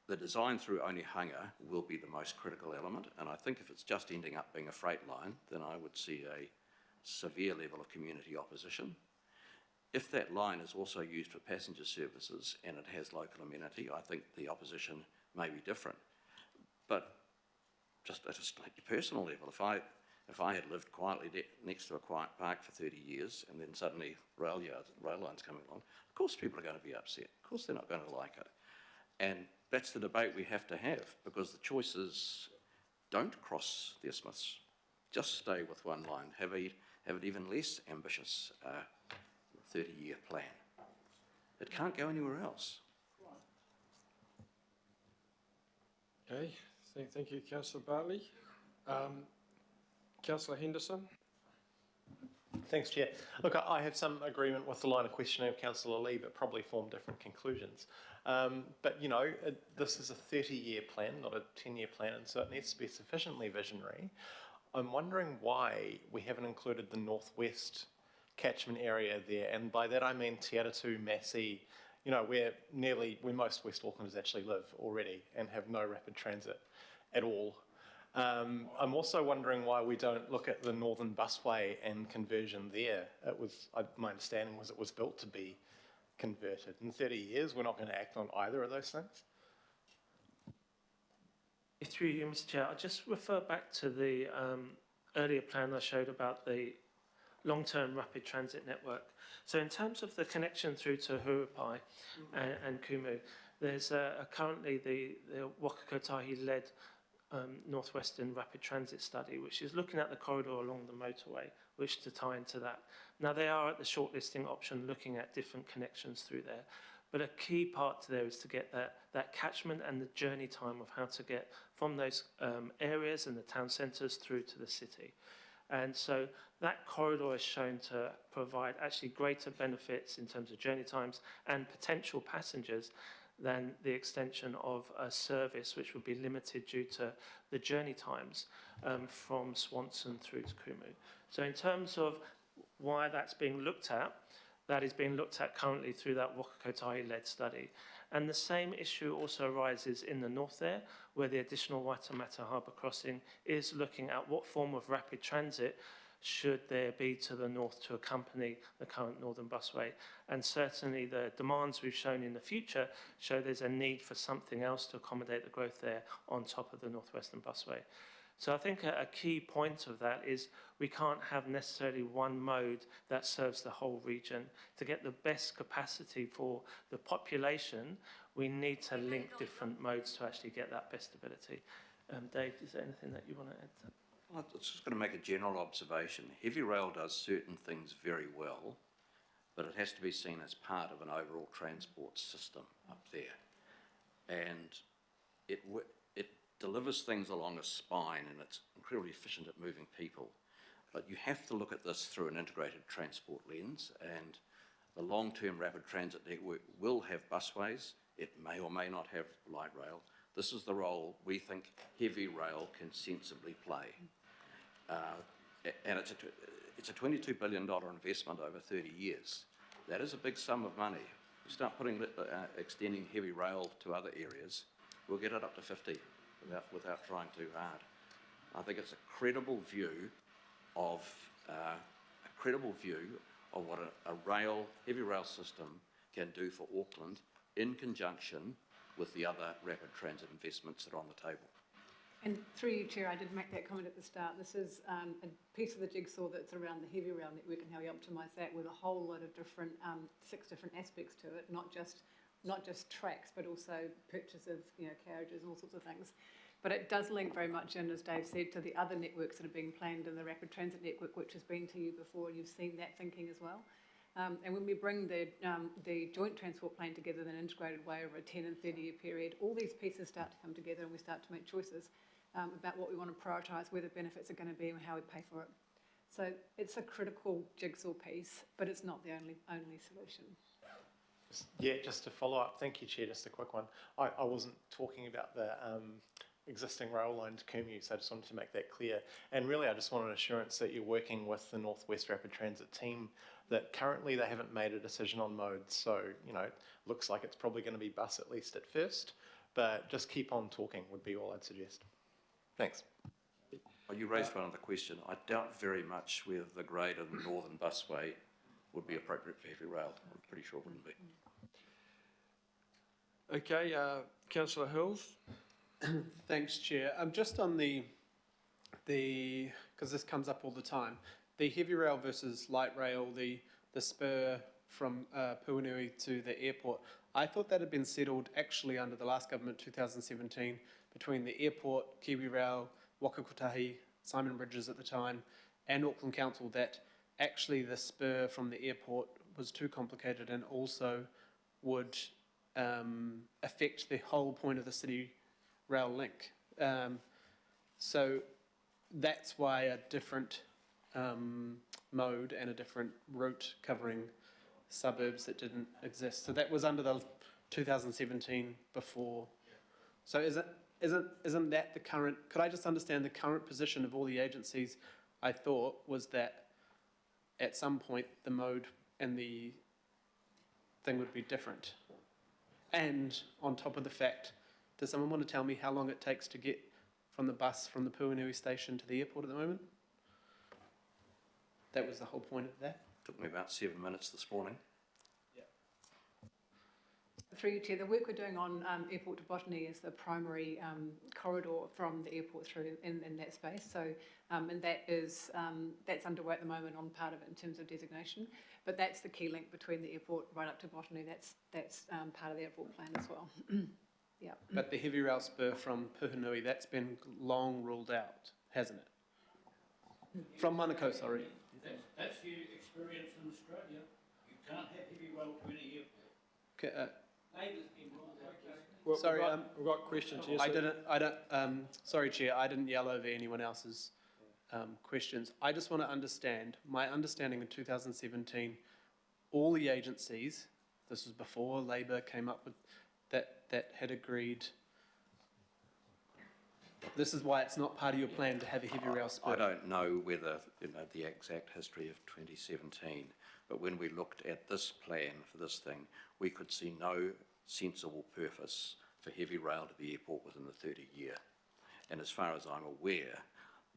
The design through Onehunga will be the most critical element, and I think if it's just ending up being a freight line, then I would see a severe level of community opposition. If that line is also used for passenger services and it has local amenity, I think the opposition may be different. But just at a slightly personal level, if I had lived quietly next to a quiet park for 30 years and then suddenly rail lines coming along, of course people are going to be upset. Of course they're not going to like it. And that's the debate we have to have, because the choice is don't cross the isthmus. Just stay with one line. Have it even less ambitious 30-year plan. It can't go anywhere else. Okay, thank you, Councillor Bartley. Councillor Henderson. Thanks, Chair. Look, I have some agreement with the line of questioning of Councillor Lee, but probably form different conclusions. But, you know, this is a 30-year plan, not a 10-year plan, and so it needs to be sufficiently visionary. I'm wondering why we haven't included the northwest catchment area there, and by that I mean Te Atatu, Massey, you know, where most West Aucklanders actually live already and have no rapid transit at all. I'm also wondering why we don't look at the Northern Busway and conversion there. My understanding was it was built to be converted. In 30 years, we're not going to act on either of those things? Through you, Mr. Chair, I'll just refer back to the earlier plan I showed about the long-term rapid transit network. So in terms of the connection through to Hurupai and Kumu, there's currently the Whakakotahi-led Northwestern Rapid Transit Study, which is looking at the corridor along the motorway, which to tie into that. Now they are at the shortlisting option looking at different connections through there, but a key part to there is to get that catchment and the journey time of how to get from those areas and the town centres through to the city. And so that corridor is shown to provide actually greater benefits in terms of journey times and potential passengers than the extension of a service which would be limited due to the journey times from Swanson through to Kumu. So in terms of why that's being looked at, that is being looked at currently through that Whakakotahi-led study. And the same issue also arises in the north there, where the additional Waitemata Harbour crossing is looking at what form of rapid transit should there be to the north to accompany the current Northern Busway. And certainly the demands we've shown in the future show there's a need for something else to accommodate the growth there on top of the Northwestern Busway. So I think a key point of that is we can't have necessarily one mode that serves the whole region. To get the best capacity for the population, we need to link different modes to actually get that best ability. Dave, is there anything that you want to add to that? Well, I was just going to make a general observation. Heavy rail does certain things very well, but it has to be seen as part of an overall transport system up there. And it delivers things along a spine, and it's incredibly efficient at moving people. But you have to look at this through an integrated transport lens, and the long-term rapid transit network will have busways. It may or may not have light rail. This is the role we think heavy rail can sensibly play. And it's a $22 billion investment over 30 years. That is a big sum of money. We start extending heavy rail to other areas, we'll get it up to 50 without trying too hard. I think it's a credible view of what a heavy rail system can do for Auckland in conjunction with the other rapid transit investments that are on the table. And through you, Chair, I did make that comment at the start. This is a piece of the jigsaw that's around the heavy rail network and how we optimise that with a whole lot of different, 6 different aspects to it, not just tracks, but also purchase of carriages and all sorts of things. But it does link very much in, as Dave said, to the other networks that are being planned in the rapid transit network, which has been to you before, and you've seen that thinking as well. And when we bring the joint transport plan together in an integrated way over a 10 and 30-year period, all these pieces start to come together and we start to make choices about what we want to prioritise, where the benefits are going to be and how we pay for it. So it's a critical jigsaw piece, but it's not the only solution. Yeah, just to follow up, thank you, Chair, just a quick one. I wasn't talking about the existing rail line to Kumeu, so I just wanted to make that clear. And really, I just want an assurance that you're working with the North West Rapid Transit team, that currently they haven't made a decision on modes. So, looks like it's probably going to be bus at least at first, but just keep on talking would be all I'd suggest. Thanks. Oh, you raised one other question. I doubt very much whether the grade of the Northern Busway would be appropriate for heavy rail. I'm pretty sure it wouldn't be. Okay, Councillor Hills. Thanks, Chair. Just on the because this comes up all the time, the heavy rail versus light rail, the spur from Puanui to the airport. I thought that had been settled actually under the last government, 2017, between the airport, Kiwi Rail, Waka Kotahi, Simon Bridges at the time, and Auckland Council, that actually the spur from the airport was too complicated and also would affect the whole point of the city rail link. So that's why a different mode and a different route covering suburbs that didn't exist. So that was under the 2017 before. So isn't that the current, could I just understand the current position of all the agencies? I thought was that at some point the mode and the thing would be different. And on top of the fact, does someone want to tell me how long it takes to get from the bus from the Puanui station to the airport at the moment? That was the whole point of that. Took me about 7 minutes this morning. Through you, Chair, the work we're doing on airport to Botany is the primary corridor from the airport through in that space. So, and that is that's underway at the moment on part of it in terms of designation. But that's the key link between the airport right up to Botany. That's part of the airport plan as well. Yeah. But the heavy rail spur from Puhanui, that's been long ruled out, hasn't it? From Manukau, sorry. That's the experience in Australia. You can't have heavy rail to any airport. Okay, Labour's been ruled out. Well, sorry, we've got questions here. Sorry, Chair, I didn't yell over anyone else's questions. I just want to understand, my understanding in 2017, all the agencies, this was before Labour came up with that had agreed. This is why it's not part of your plan to have a heavy rail spur. I don't know whether the exact history of 2017, but when we looked at this plan for this thing, we could see no sensible purpose for heavy rail to the airport within the 30-year. And as far as I'm aware,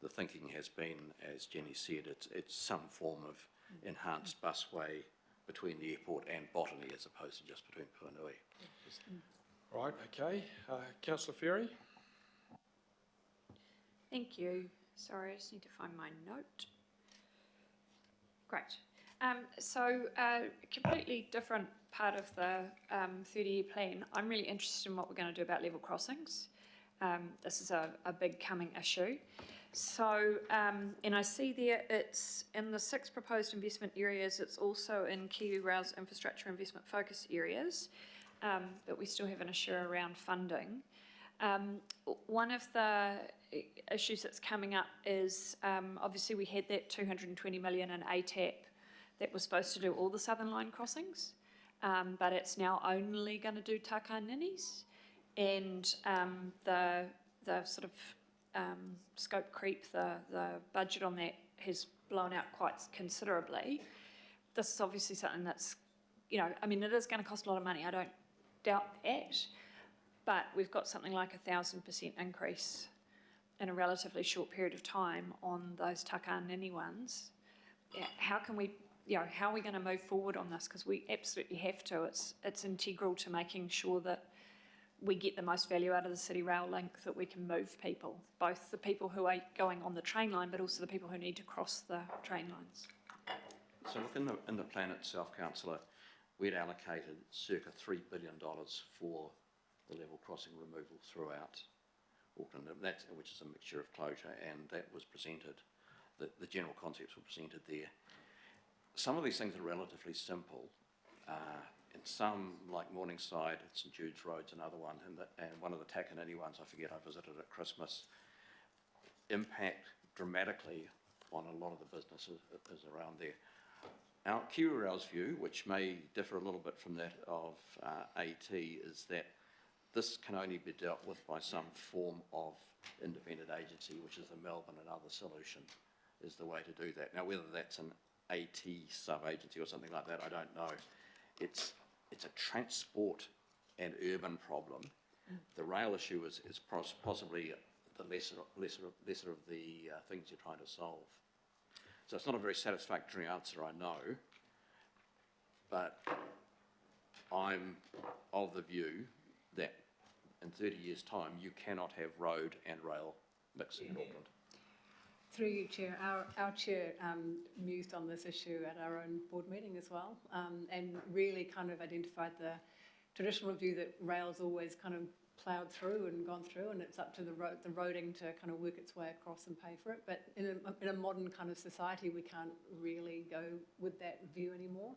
the thinking has been, as Jenny said, it's some form of enhanced busway between the airport and Botany as opposed to just between Puanui. Right, okay. Councillor Ferry. Thank you. Sorry, I just need to find my note. Great. So a completely different part of the 30-year plan. I'm really interested in what we're going to do about level crossings. This is a big coming issue. So, and I see there it's in the 6 proposed investment areas, it's also in Kiwi Rail's infrastructure investment focus areas, but we still haven't assured around funding. One of the issues that's coming up is obviously we had that 220 million in ATAP that was supposed to do all the Southern Line crossings, but it's now only going to do Takaninis, and the sort of scope creep, the budget on that has blown out quite considerably. This is obviously something that's, I mean, it is going to cost a lot of money, I don't doubt that, but we've got something like 1,000% increase in a relatively short period of time on those Takanini ones. How can we how are we going to move forward on this? Because we absolutely have to. It's integral to making sure that we get the most value out of the City Rail link, that we can move people, both the people who are going on the train line, but also the people who need to cross the train lines. So look, in the plan itself, Councillor, we'd allocated circa $3 billion for the level crossing removal throughout Auckland, which is a mixture of closure, and that was presented, the general concepts were presented there. Some of these things are relatively simple, and some, like Morningside, St Jude's Road's another one, and one of the Takanini ones, I forget, I visited at Christmas, impact dramatically on a lot of the businesses around there. Our Kiwi Rail's view, which may differ a little bit from that of AT, is that this can only be dealt with by some form of independent agency, which is the Melbourne and Other solution, is the way to do that. Now, whether that's an AT sub-agency or something like that, I don't know. It's a transport and urban problem. The rail issue is possibly the lesser of the things you're trying to solve. So it's not a very satisfactory answer, I know, but I'm of the view that in 30 years' time, you cannot have road and rail mixed in Auckland. Through you, Chair, our Chair mused on this issue at our own board meeting as well, and really kind of identified the traditional view that rail's always kind of ploughed through and gone through, and it's up to the roading to kind of work its way across and pay for it. But in a modern kind of society, we can't really go with that view anymore.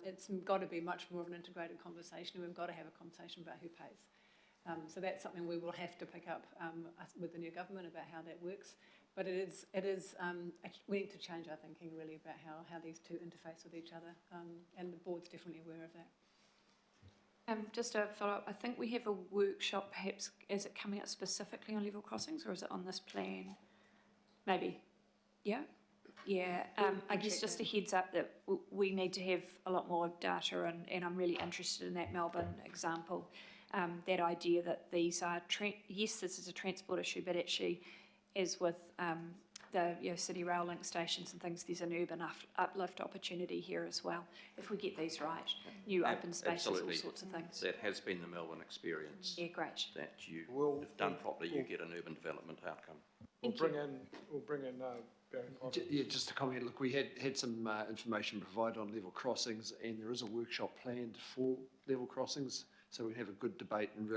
It's got to be much more of an integrated conversation, and we've got to have a conversation about who pays. So that's something we will have to pick up with the new government about how that works. But it is we need to change our thinking really about how these two interface with each other, and the board's definitely aware of that. Just a follow-up, I think we have a workshop, perhaps, is it coming up specifically on level crossings, or is it on this plan? Maybe, yeah? Yeah, I guess just a heads up that we need to have a lot more data, and I'm really interested in that Melbourne example, that idea that these are, yes, this is a transport issue, but actually, as with the City Rail link stations and things, there's an urban uplift opportunity here as well, if we get these right. New open spaces, Absolutely. all sorts of things. That has been the Melbourne experience. Yeah, great. That if done properly, you get an urban development outcome. We'll bring in Barry Potter. Yeah, just to comment, look, we had some information provided on level crossings, and there is a workshop planned for level crossings, so we have a good debate and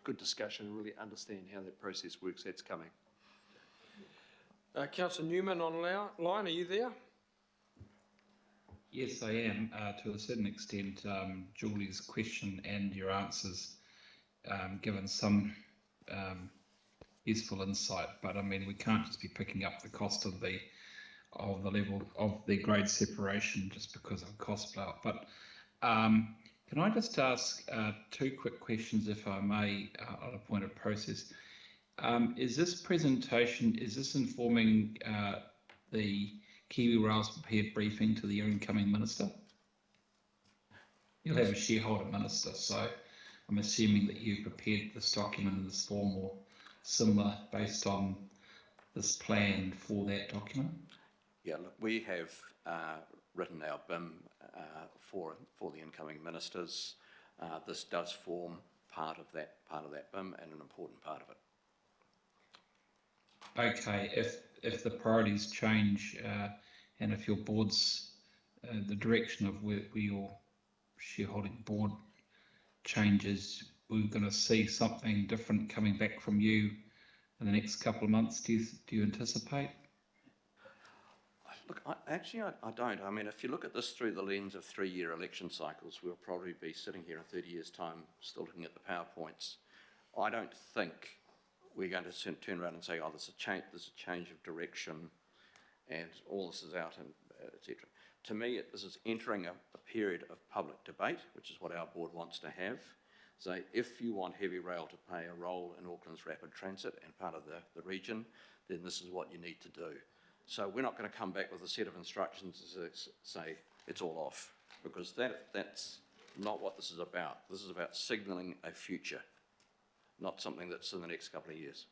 good discussion and really understand how that process works. That's coming. Councillor Newman online, are you there? Yes, I am. To a certain extent, Julie's question and your answers given some useful insight, but I mean, we can't just be picking up the cost of the level of the grade separation just because of cost blow up. But can I just ask two quick questions, if I may, on a point of process? Is this presentation, is this informing the Kiwi Rail's prepared briefing to the incoming minister? You'll have a shareholder minister, so I'm assuming that you prepared this document in this form or similar based on this plan for that document? Yeah, look, we have written our BIM for the incoming ministers. This does form part of that BIM and an important part of it. Okay, if the priorities change and if your board's, the direction of where your shareholding board changes, we're going to see something different coming back from you in the next couple of months, do you anticipate? Look, I don't. I mean, if you look at this through the lens of 3-year election cycles, we'll probably be sitting here in 30 years' time still looking at the PowerPoints. I don't think we're going to turn around and say, oh, there's a change of direction and all this is out, and etc. To me, this is entering a period of public debate, which is what our board wants to have. So if you want heavy rail to play a role in Auckland's rapid transit and part of the region, then this is what you need to do. So we're not going to come back with a set of instructions to say it's all off, because that's not what this is about. This is about signalling a future, not something that's in the next couple of years.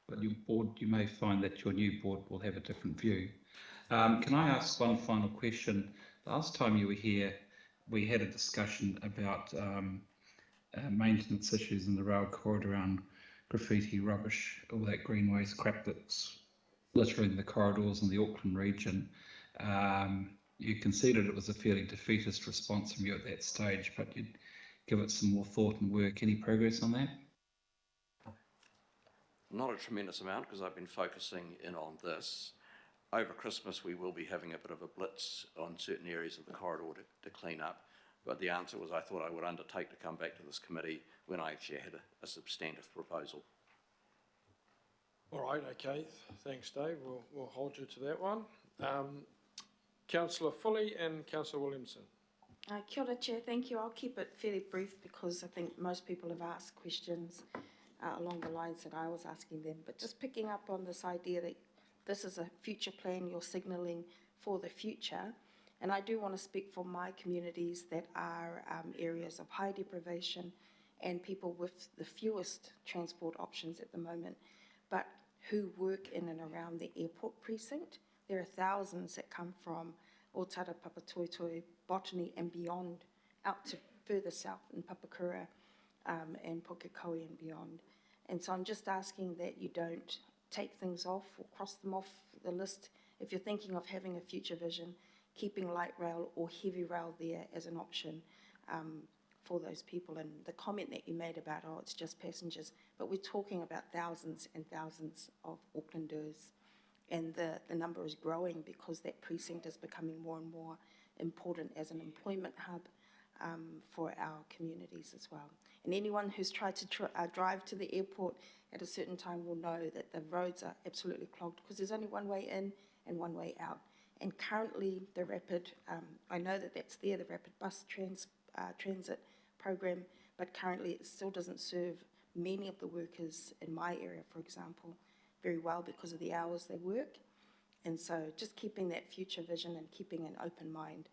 But your board, you may find that your new board will have a different view. Can I ask one final question? Last time you were here, we had a discussion about maintenance issues in the rail corridor around graffiti, rubbish, all that green waste crap that's littering the corridors in the Auckland region. You conceded it was a fairly defeatist response from you at that stage, but you'd give it some more thought and work. Any progress on that? Not a tremendous amount, because I've been focusing in on this. Over Christmas, we will be having a bit of a blitz on certain areas of the corridor to clean up. But the answer was I thought I would undertake to come back to this committee when I actually had a substantive proposal. All right, okay. Thanks, Dave. We'll hold you to that one. Councillor Foley and Councillor Williamson. Kia ora, Chair. Thank you. I'll keep it fairly brief because I think most people have asked questions along the lines that I was asking them. But just picking up on this idea that this is a future plan, you're signalling for the future. And I do want to speak for my communities that are areas of high deprivation and people with the fewest transport options at the moment, but who work in and around the airport precinct. There are thousands that come from Otara, Papatoetoe, Botany and beyond, out to further south in Papakura and Pukekohe and beyond. And so I'm just asking that you don't take things off or cross them off the list. If you're thinking of having a future vision, keeping light rail or heavy rail there as an option for those people. And the comment that you made about, oh, it's just passengers, but we're talking about thousands and thousands of Aucklanders. And the number is growing because that precinct is becoming more and more important as an employment hub for our communities as well. And anyone who's tried to drive to the airport at a certain time will know that the roads are absolutely clogged because there's only one way in and one way out. And currently the rapid, I know that that's there, the rapid bus transit program, but currently it still doesn't serve many of the workers in my area, for example, very well because of the hours they work. And so just keeping that future vision and keeping an open mind,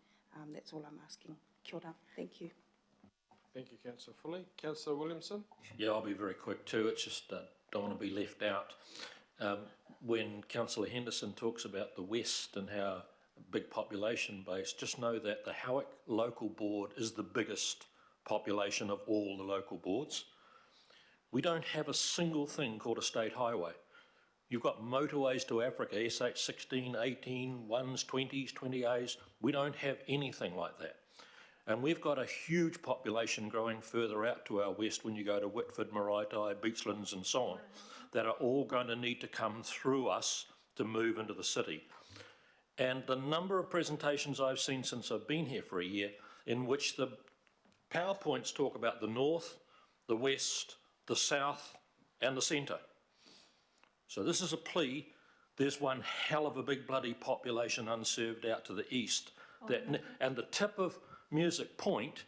that's all I'm asking. Kia ora. Thank you. Thank you, Councillor Foley. Councillor Williamson? Yeah, I'll be very quick too. It's just don't want to be left out. When Councillor Henderson talks about the West and how big population base, just know that the Howick local board is the biggest population of all the local boards. We don't have a single thing called a state highway. You've got motorways to Africa, SH16, 18, 1s, 20s, 20As. We don't have anything like that. And we've got a huge population growing further out to our west when you go to Whitford, Maraetai, Beachlands and so on, that are all going to need to come through us to move into the city. And the number of presentations I've seen since I've been here for a year in which the PowerPoints talk about the north, the west, the south and the centre. So this is a plea. There's one hell of a big bloody population unserved out to the east. And the tip of Music Point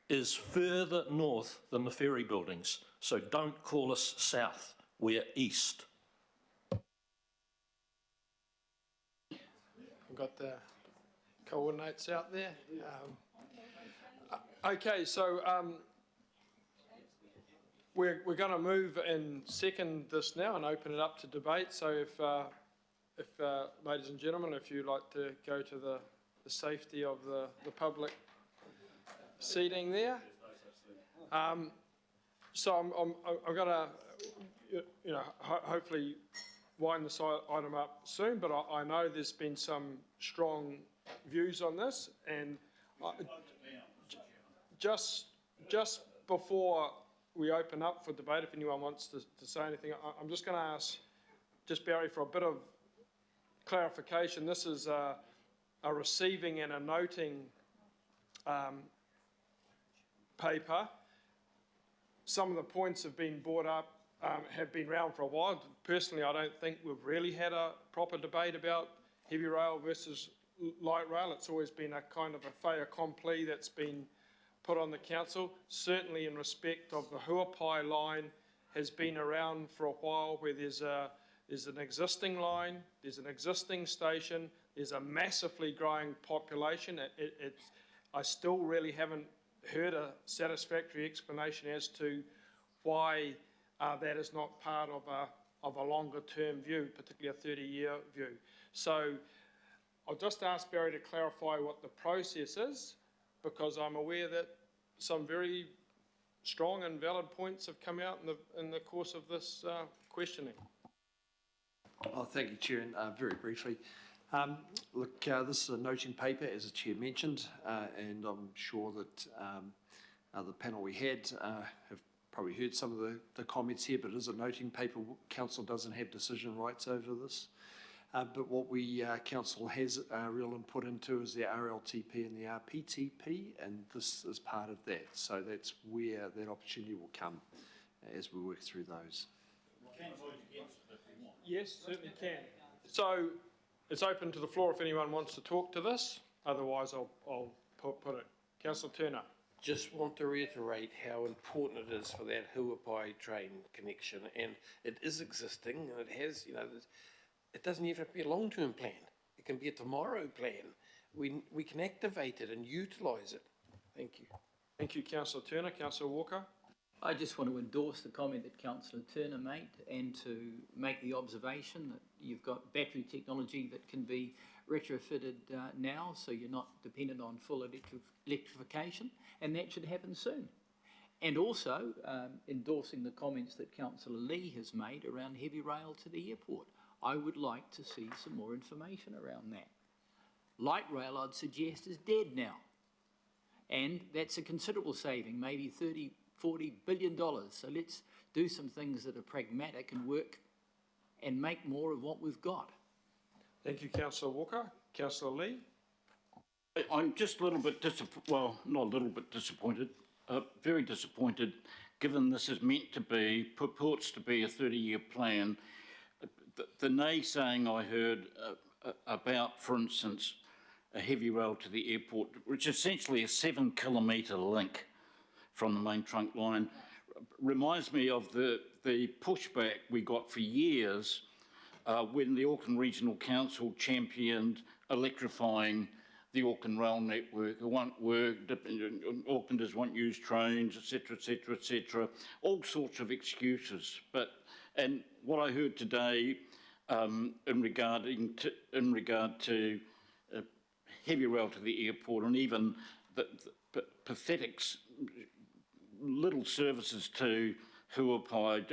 is further north than the ferry buildings. So don't call us south, we're east. I've got the coordinates out there. Okay, so we're going to move and second this now and open it up to debate. So if ladies and gentlemen, if you'd like to go to the safety of the public seating there. So I'm going to, hopefully wind this item up soon, but I know there's been some strong views on this, and just before we open up for debate, if anyone wants to say anything, I'm just going to ask just Barry for a bit of clarification. This is a receiving and a noting paper. Some of the points have been brought up, have been around for a while. Personally, I don't think we've really had a proper debate about heavy rail versus light rail. It's always been a kind of a fait accompli that's been put on the council. Certainly in respect of the Huapai line has been around for a while, where there's an existing line, there's an existing station, there's a massively growing population. I still really haven't heard a satisfactory explanation as to why that is not part of a longer term view, particularly a 30-year view. So I'll just ask Barry to clarify what the process is, because I'm aware that some very strong and valid points have come out in the course of this questioning. Oh, thank you, Chair, and very briefly. Look, this is a noting paper, as the Chair mentioned, and I'm sure that the panel we had have probably heard some of the comments here, but it is a noting paper. Council doesn't have decision rights over this. But what we, Council has real input into is the RLTP and the RPTP, and this is part of that. So that's where that opportunity will come as we work through those. Yes, certainly can. So it's open to the floor if anyone wants to talk to this. Otherwise, I'll put it. Councillor Turner. Just want to reiterate how important it is for that Huapai train connection, and it is existing, and it has, you know, it doesn't even have to be a long-term plan. It can be a tomorrow plan. We can activate it and utilise it. Thank you. Thank you, Councillor Turner. Councillor Walker. I just want to endorse the comment that Councillor Turner made, and to make the observation that you've got battery technology that can be retrofitted now, so you're not dependent on full electrification, and that should happen soon. And also endorsing the comments that Councillor Lee has made around heavy rail to the airport. I would like to see some more information around that. Light rail, I'd suggest, is dead now. And that's a considerable saving, maybe $30–40 billion. So let's do some things that are pragmatic and work and make more of what we've got. Thank you, Councillor Walker. Councillor Lee. I'm just a little bit well, not a little bit disappointed, very disappointed, given this is meant to be, purports to be a 30-year plan. The naysaying I heard about, for instance, a heavy rail to the airport, which is essentially a 7-kilometre link from the main trunk line, reminds me of the pushback we got for years when the Auckland Regional Council championed electrifying the Auckland rail network. It won't work, Aucklanders won't use trains, etc., etc., etc. All sorts of excuses. And what I heard today in regard to heavy rail to the airport, and even the pathetic little services to Huapai,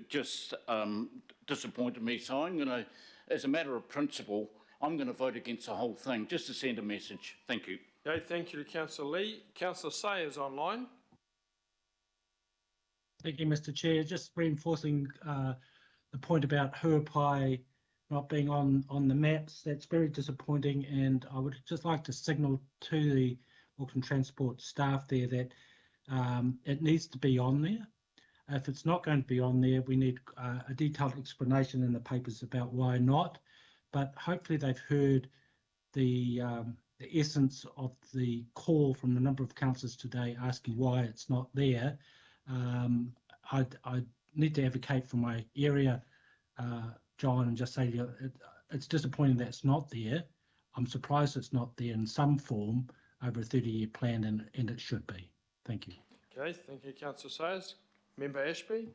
just disappointed me. So I'm going to, as a matter of principle, I'm going to vote against the whole thing, just to send a message. Thank you. Okay, thank you to Councillor Lee. Councillor Sayers online. Thank you, Mr. Chair. Just reinforcing the point about Huapai not being on the maps. That's very disappointing, and I would just like to signal to the Auckland Transport staff there that it needs to be on there. If it's not going to be on there, we need a detailed explanation in the papers about why not. But hopefully they've heard the essence of the call from a number of councillors today asking why it's not there. I need to advocate for my area, John, and just say it's disappointing that it's not there. I'm surprised it's not there in some form over a 30-year plan, and it should be. Thank you. Okay, thank you, Councillor Sayers. Member Ashby.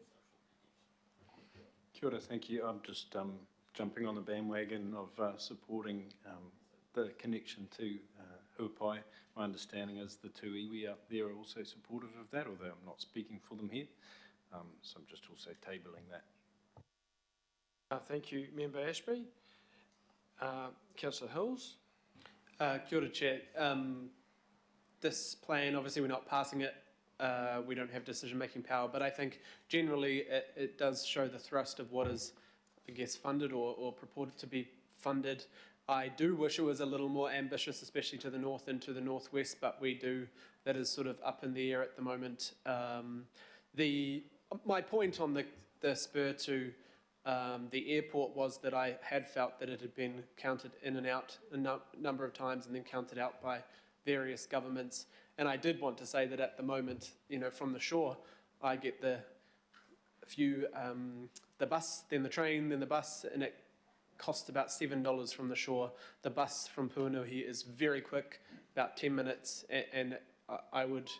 Kia ora, thank you. I'm just jumping on the bandwagon of supporting the connection to Huapai. My understanding is the two iwi up there are also supportive of that, although I'm not speaking for them here. So I'm just also tabling that. Thank you, Member Ashby. Councillor Hills. Kia ora, Chair. This plan, obviously we're not passing it. We don't have decision-making power, but I think generally it does show the thrust of what is, I guess, funded or purported to be funded. I do wish it was a little more ambitious, especially to the north and to the northwest, but that is sort of up in the air at the moment. My point on the spur to the airport was that I had felt that it had been counted in and out a number of times and then counted out by various governments. And I did want to say that at the moment, from the shore, I get the bus, then the train, then the bus, and it costs about $7 from the shore. The bus from Puanui is very quick, about 10 minutes, and I would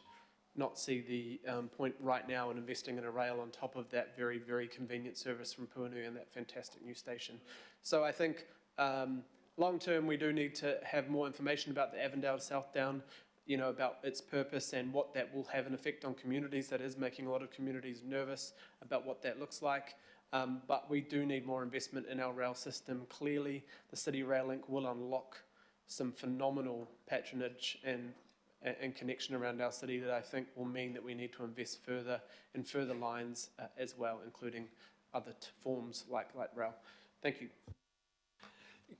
not see the point right now in investing in a rail on top of that very, very convenient service from Puanui and that fantastic new station. So I think long term, we do need to have more information about the Avondale Southdown, about its purpose and what that will have an effect on communities. That is making a lot of communities nervous about what that looks like. But we do need more investment in our rail system. Clearly, the City Rail Link will unlock some phenomenal patronage and connection around our city that I think will mean that we need to invest further in further lines as well, including other forms like light rail. Thank you.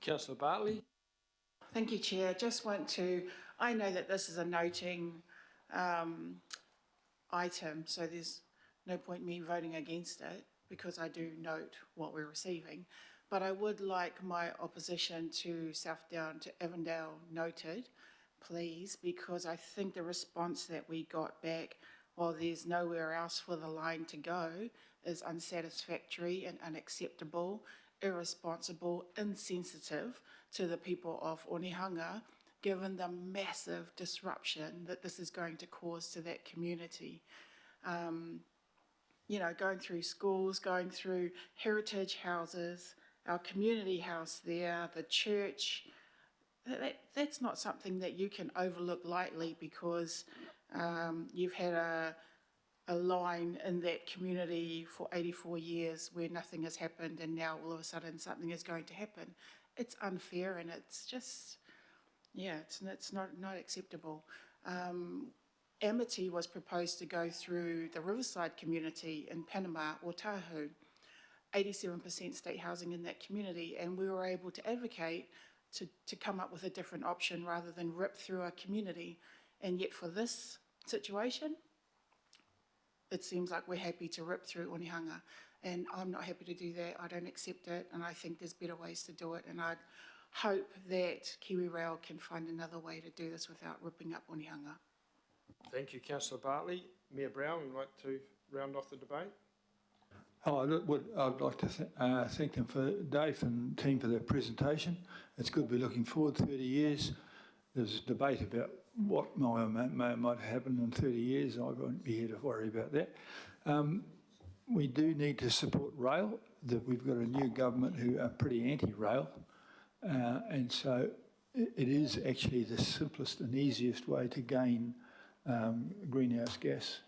Councillor Bartley. Thank you, Chair. Just want to, I know that this is a noting item, so there's no point me voting against it because I do note what we're receiving. But I would like my opposition to Southdown to Avondale noted, please, because I think the response that we got back, while there's nowhere else for the line to go, is unsatisfactory and unacceptable, irresponsible, insensitive to the people of Onehunga, given the massive disruption that this is going to cause to that community. Going through schools, going through heritage houses, our community house there, the church, that's not something that you can overlook lightly because you've had a line in that community for 84 years where nothing has happened and now all of a sudden something is going to happen. It's unfair and it's just, it's not acceptable. Amity was proposed to go through the Riverside community in Panama or Tahoe, 87% state housing in that community, and we were able to advocate to come up with a different option rather than rip through our community. And yet for this situation, it seems like we're happy to rip through Onehunga, and I'm not happy to do that. I don't accept it, and I think there's better ways to do it, and I hope that Kiwi Rail can find another way to do this without ripping up Onehunga. Thank you, Councillor Bartley. Mayor Brown, would you like to round off the debate? I'd like to thank them for Dave and team for their presentation. It's good. We're looking forward 30 years. There's a debate about what might happen in 30 years. I won't be here to worry about that. We do need to support rail. We've got a new government who are pretty anti-rail, and so it is actually the simplest and easiest way to gain greenhouse gas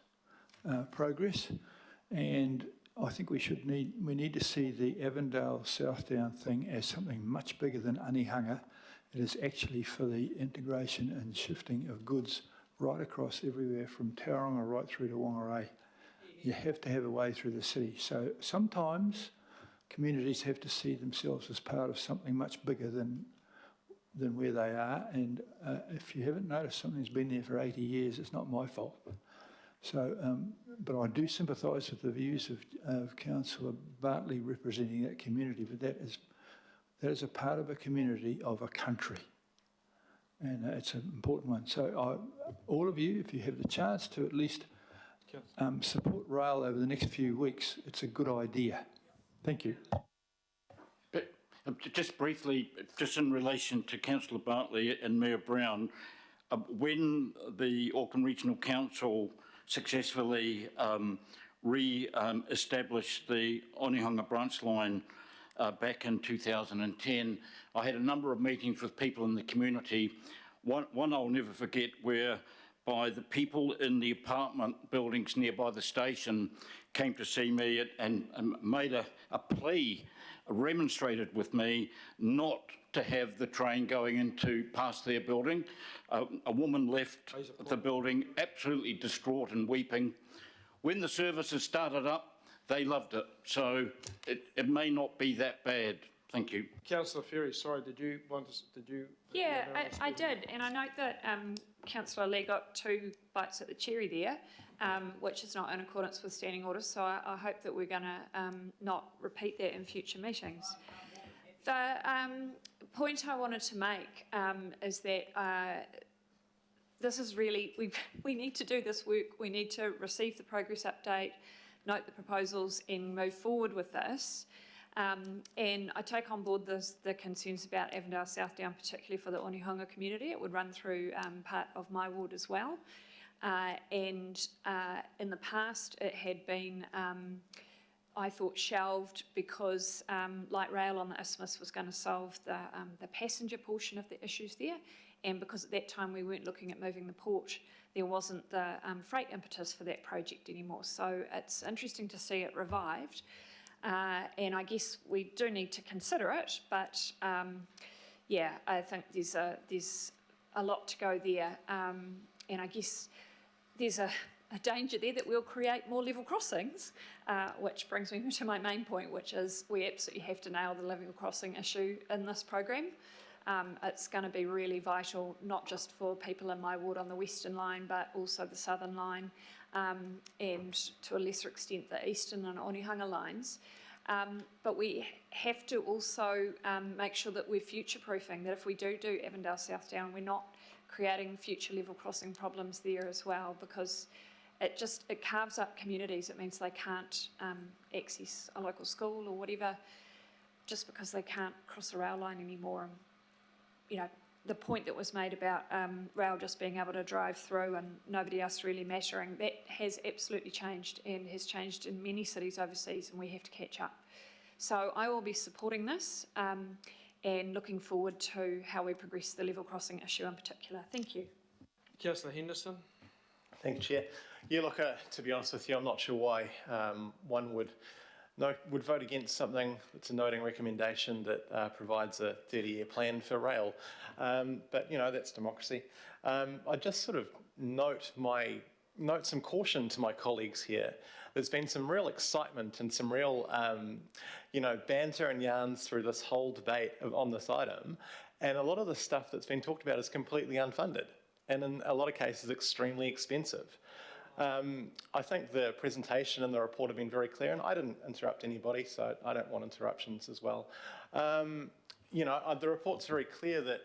progress. And I think we need to see the Avondale Southdown thing as something much bigger than Onehunga. It is actually for the integration and shifting of goods right across everywhere from Tauranga right through to Whangarei. You have to have a way through the city. So sometimes communities have to see themselves as part of something much bigger than where they are. And if you haven't noticed something's been there for 80 years, it's not my fault. So, but I do sympathise with the views of Councillor Bartley representing that community, but that is a part of a community of a country, and it's an important one. So all of you, if you have the chance to at least support rail over the next few weeks, it's a good idea. Thank you. But just briefly, just in relation to Councillor Bartley and Mayor Brown, when the Auckland Regional Council successfully re-established the Onehunga branch line back in 2010, I had a number of meetings with people in the community. One I'll never forget, whereby the people in the apartment buildings nearby the station came to see me and made a plea, remonstrated with me not to have the train going into past their building. A woman left the building absolutely distraught and weeping. When the services started up, they loved it. So it may not be that bad. Thank you. Councillor Ferry, sorry, did you? Yeah, I did, and I note that Councillor Lee got 2 bites at the cherry there, which is not in accordance with standing orders, so I hope that we're going to not repeat that in future meetings. The point I wanted to make is that this is really, we need to do this work. We need to receive the progress update, note the proposals and move forward with this. And I take on board the concerns about Avondale Southdown, particularly for the Onehunga community. It would run through part of my ward as well. And in the past, it had been I thought shelved because light rail on the isthmus was going to solve the passenger portion of the issues there, and because at that time we weren't looking at moving the port, there wasn't the freight impetus for that project anymore. So it's interesting to see it revived, and I guess we do need to consider it, but yeah, I think there's a lot to go there, and I guess there's a danger there that we'll create more level crossings, which brings me to my main point, which is we absolutely have to nail the level crossing issue in this program. It's going to be really vital, not just for people in my ward on the Western Line, but also the Southern Line, and to a lesser extent the Eastern and Onehunga lines. But we have to also make sure that we're future-proofing, that if we do Avondale South Down, we're not creating future level crossing problems there as well, because it carves up communities. It means they can't access a local school or whatever just because they can't cross a rail line anymore. And, you know, the point that was made about rail just being able to drive through and nobody else really mattering, that has absolutely changed and has changed in many cities overseas, and we have to catch up. So I will be supporting this and looking forward to how we progress the level crossing issue in particular. Thank you. Councillor Henderson. Thank you, Chair. Yeah, look, to be honest with you, I'm not sure why one would vote against something that's a noting recommendation that provides a 30-year plan for rail. But, you know, that's democracy. I just sort of note some caution to my colleagues here. There's been some real excitement and some real, banter and yarns through this whole debate on this item. And a lot of the stuff that's been talked about is completely unfunded, and in a lot of cases extremely expensive. I think the presentation and the report have been very clear, and I didn't interrupt anybody, so I don't want interruptions as well. The report's very clear that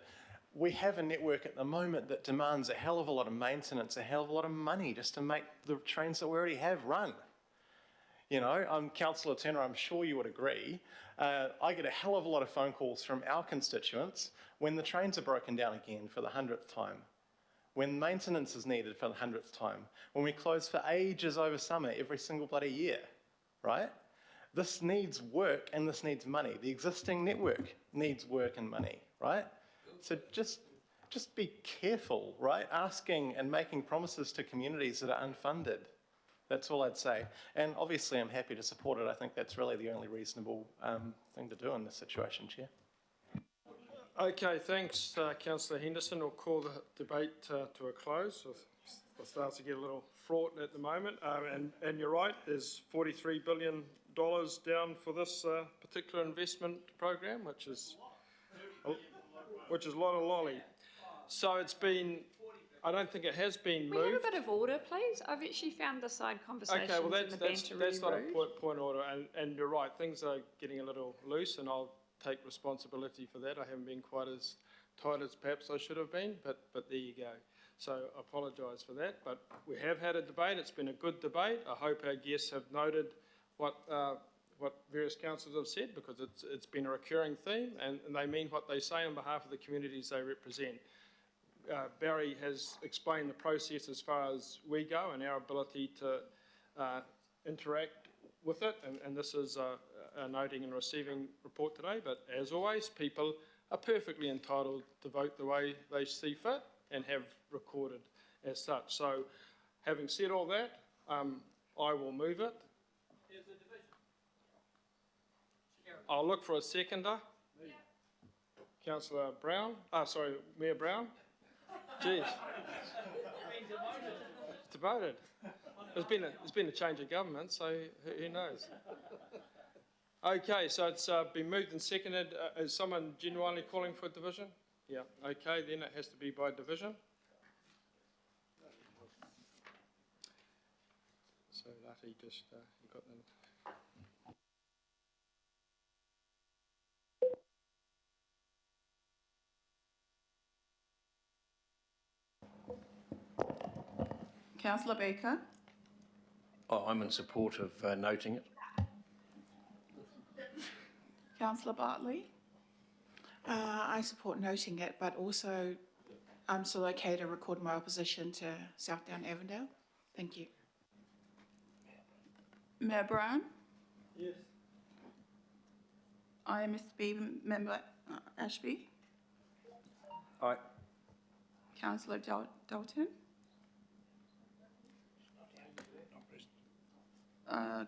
we have a network at the moment that demands a hell of a lot of maintenance, a hell of a lot of money just to make the trains that we already have run. You know, Councillor Turner, I'm sure you would agree. I get a hell of a lot of phone calls from our constituents when the trains are broken down again for the 100th time, when maintenance is needed for the 100th time, when we close for ages over summer every single bloody year, right? This needs work and this needs money. The existing network needs work and money, right? So just be careful, right? Asking and making promises to communities that are unfunded. That's all I'd say. And obviously I'm happy to support it. I think that's really the only reasonable thing to do in this situation, Chair. Okay, thanks, Councillor Henderson. We'll call the debate to a close. It starts to get a little fraught at the moment. And you're right, there's $43 billion down for this particular investment program, which is a lot of lolly. So it's been, I don't think it has been moved. Can we have a bit of order, please? I've actually found the side conversations okay, well and the banter that's really not rude. a point order, and you're right, things are getting a little loose, and I'll take responsibility for that. I haven't been quite as tight as perhaps I should have been, but there you go. So I apologise for that, but we have had a debate. It's been a good debate. I hope our guests have noted what various councillors have said, because it's been a recurring theme, and they mean what they say on behalf of the communities they represent. Barry has explained the process as far as we go and our ability to interact with it, and this is a noting and receiving report today, but as always, people are perfectly entitled to vote the way they see fit and have recorded as such. So, having said all that, I will move it. I'll look for a seconder. Councillor Brown. Mayor Brown. Jeez. It's voted. There's been a change of government, so who knows? Okay, so it's been moved and seconded. Is someone genuinely calling for division? Yeah. Okay, then it has to be by division. So Lati just you got them. Councillor Baker. Oh, I'm in support of noting it. Councillor Bartley. I support noting it, but also I'm still okay to record my opposition to South Down Avondale. Thank you. Mayor Brown. Yes. IMSB member Ashby. Aye. Councillor Dalton.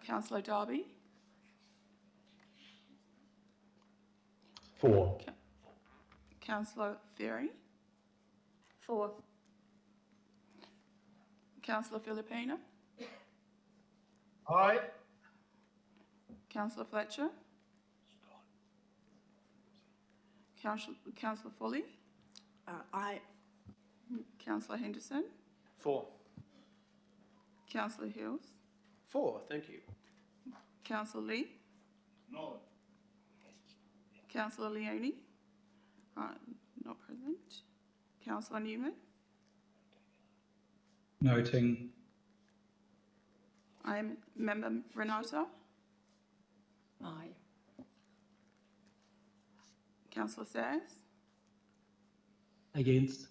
Councillor Darby. 4. Councillor Ferry. 4. Councillor Filipina. Aye. Councillor Fletcher. Councillor Foley. Aye. Councillor Henderson. 4. Councillor Hills. 4, thank you. Councillor Lee. No. Councillor Leone. Not present. Councillor Newman. Noting. I am member Renata. Aye. Councillor Sayers. Against.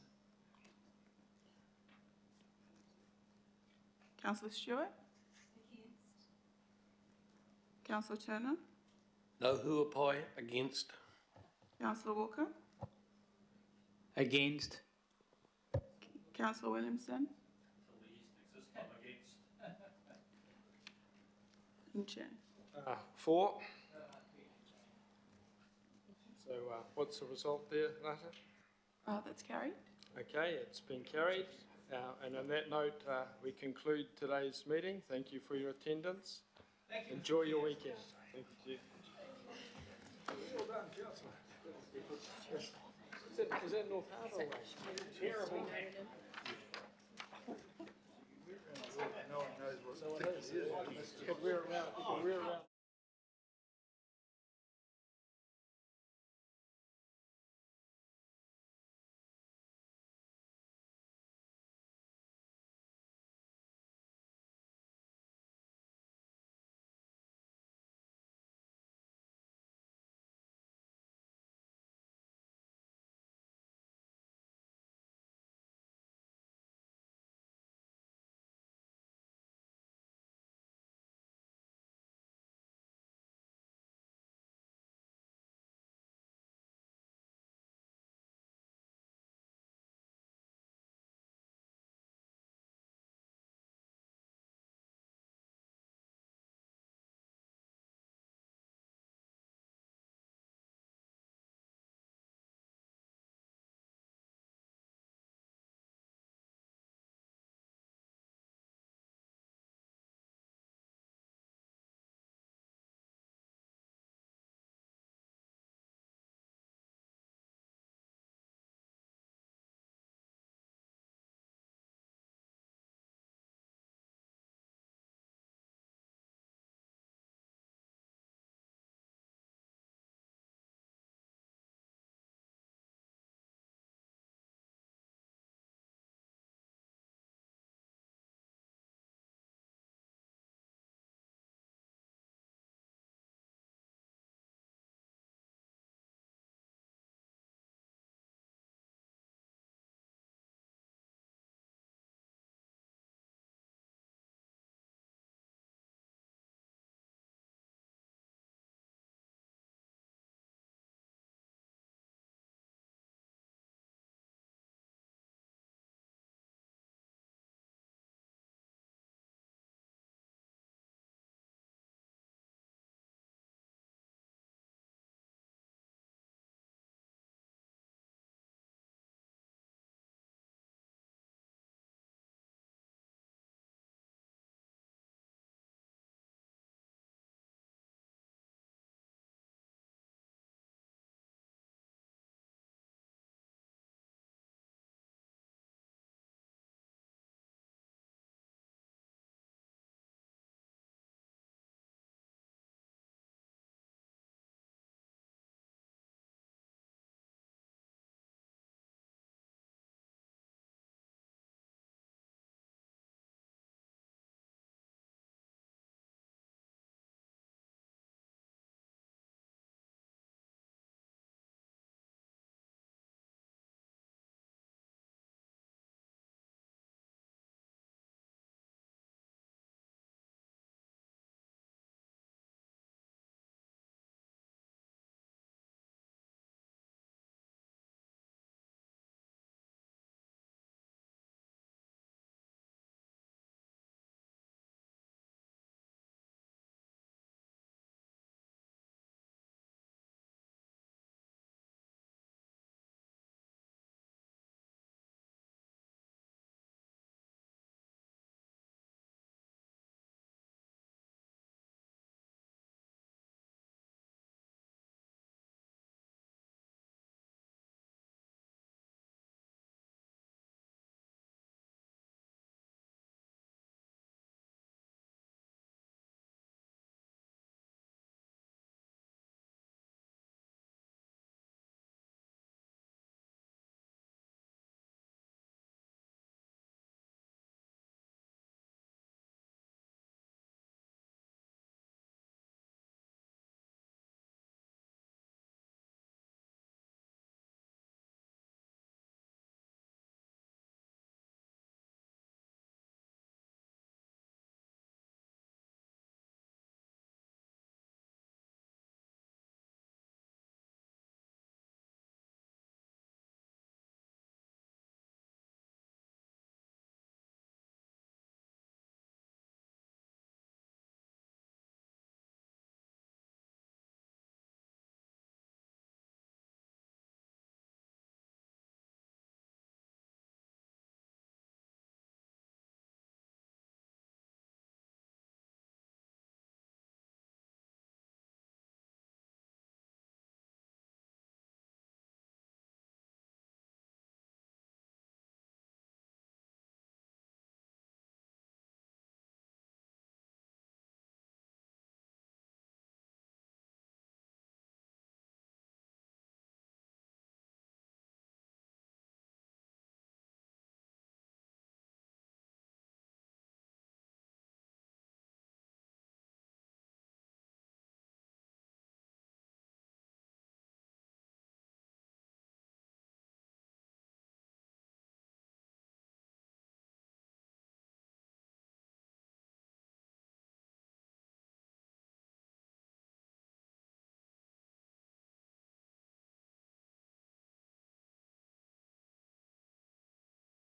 Councillor Stewart. Councillor Turner. No huapai, against. Councillor Walker. Against. Councillor Williamson. And Chair. 4. So what's the result there, Nata? That's carried. Okay, it's been carried. And on that note, we conclude today's meeting. Thank you for your attendance. Enjoy your weekend. Thank you. Well done, Councillor. Is that North Harbour way? Terrible. No one knows what it is. We're around.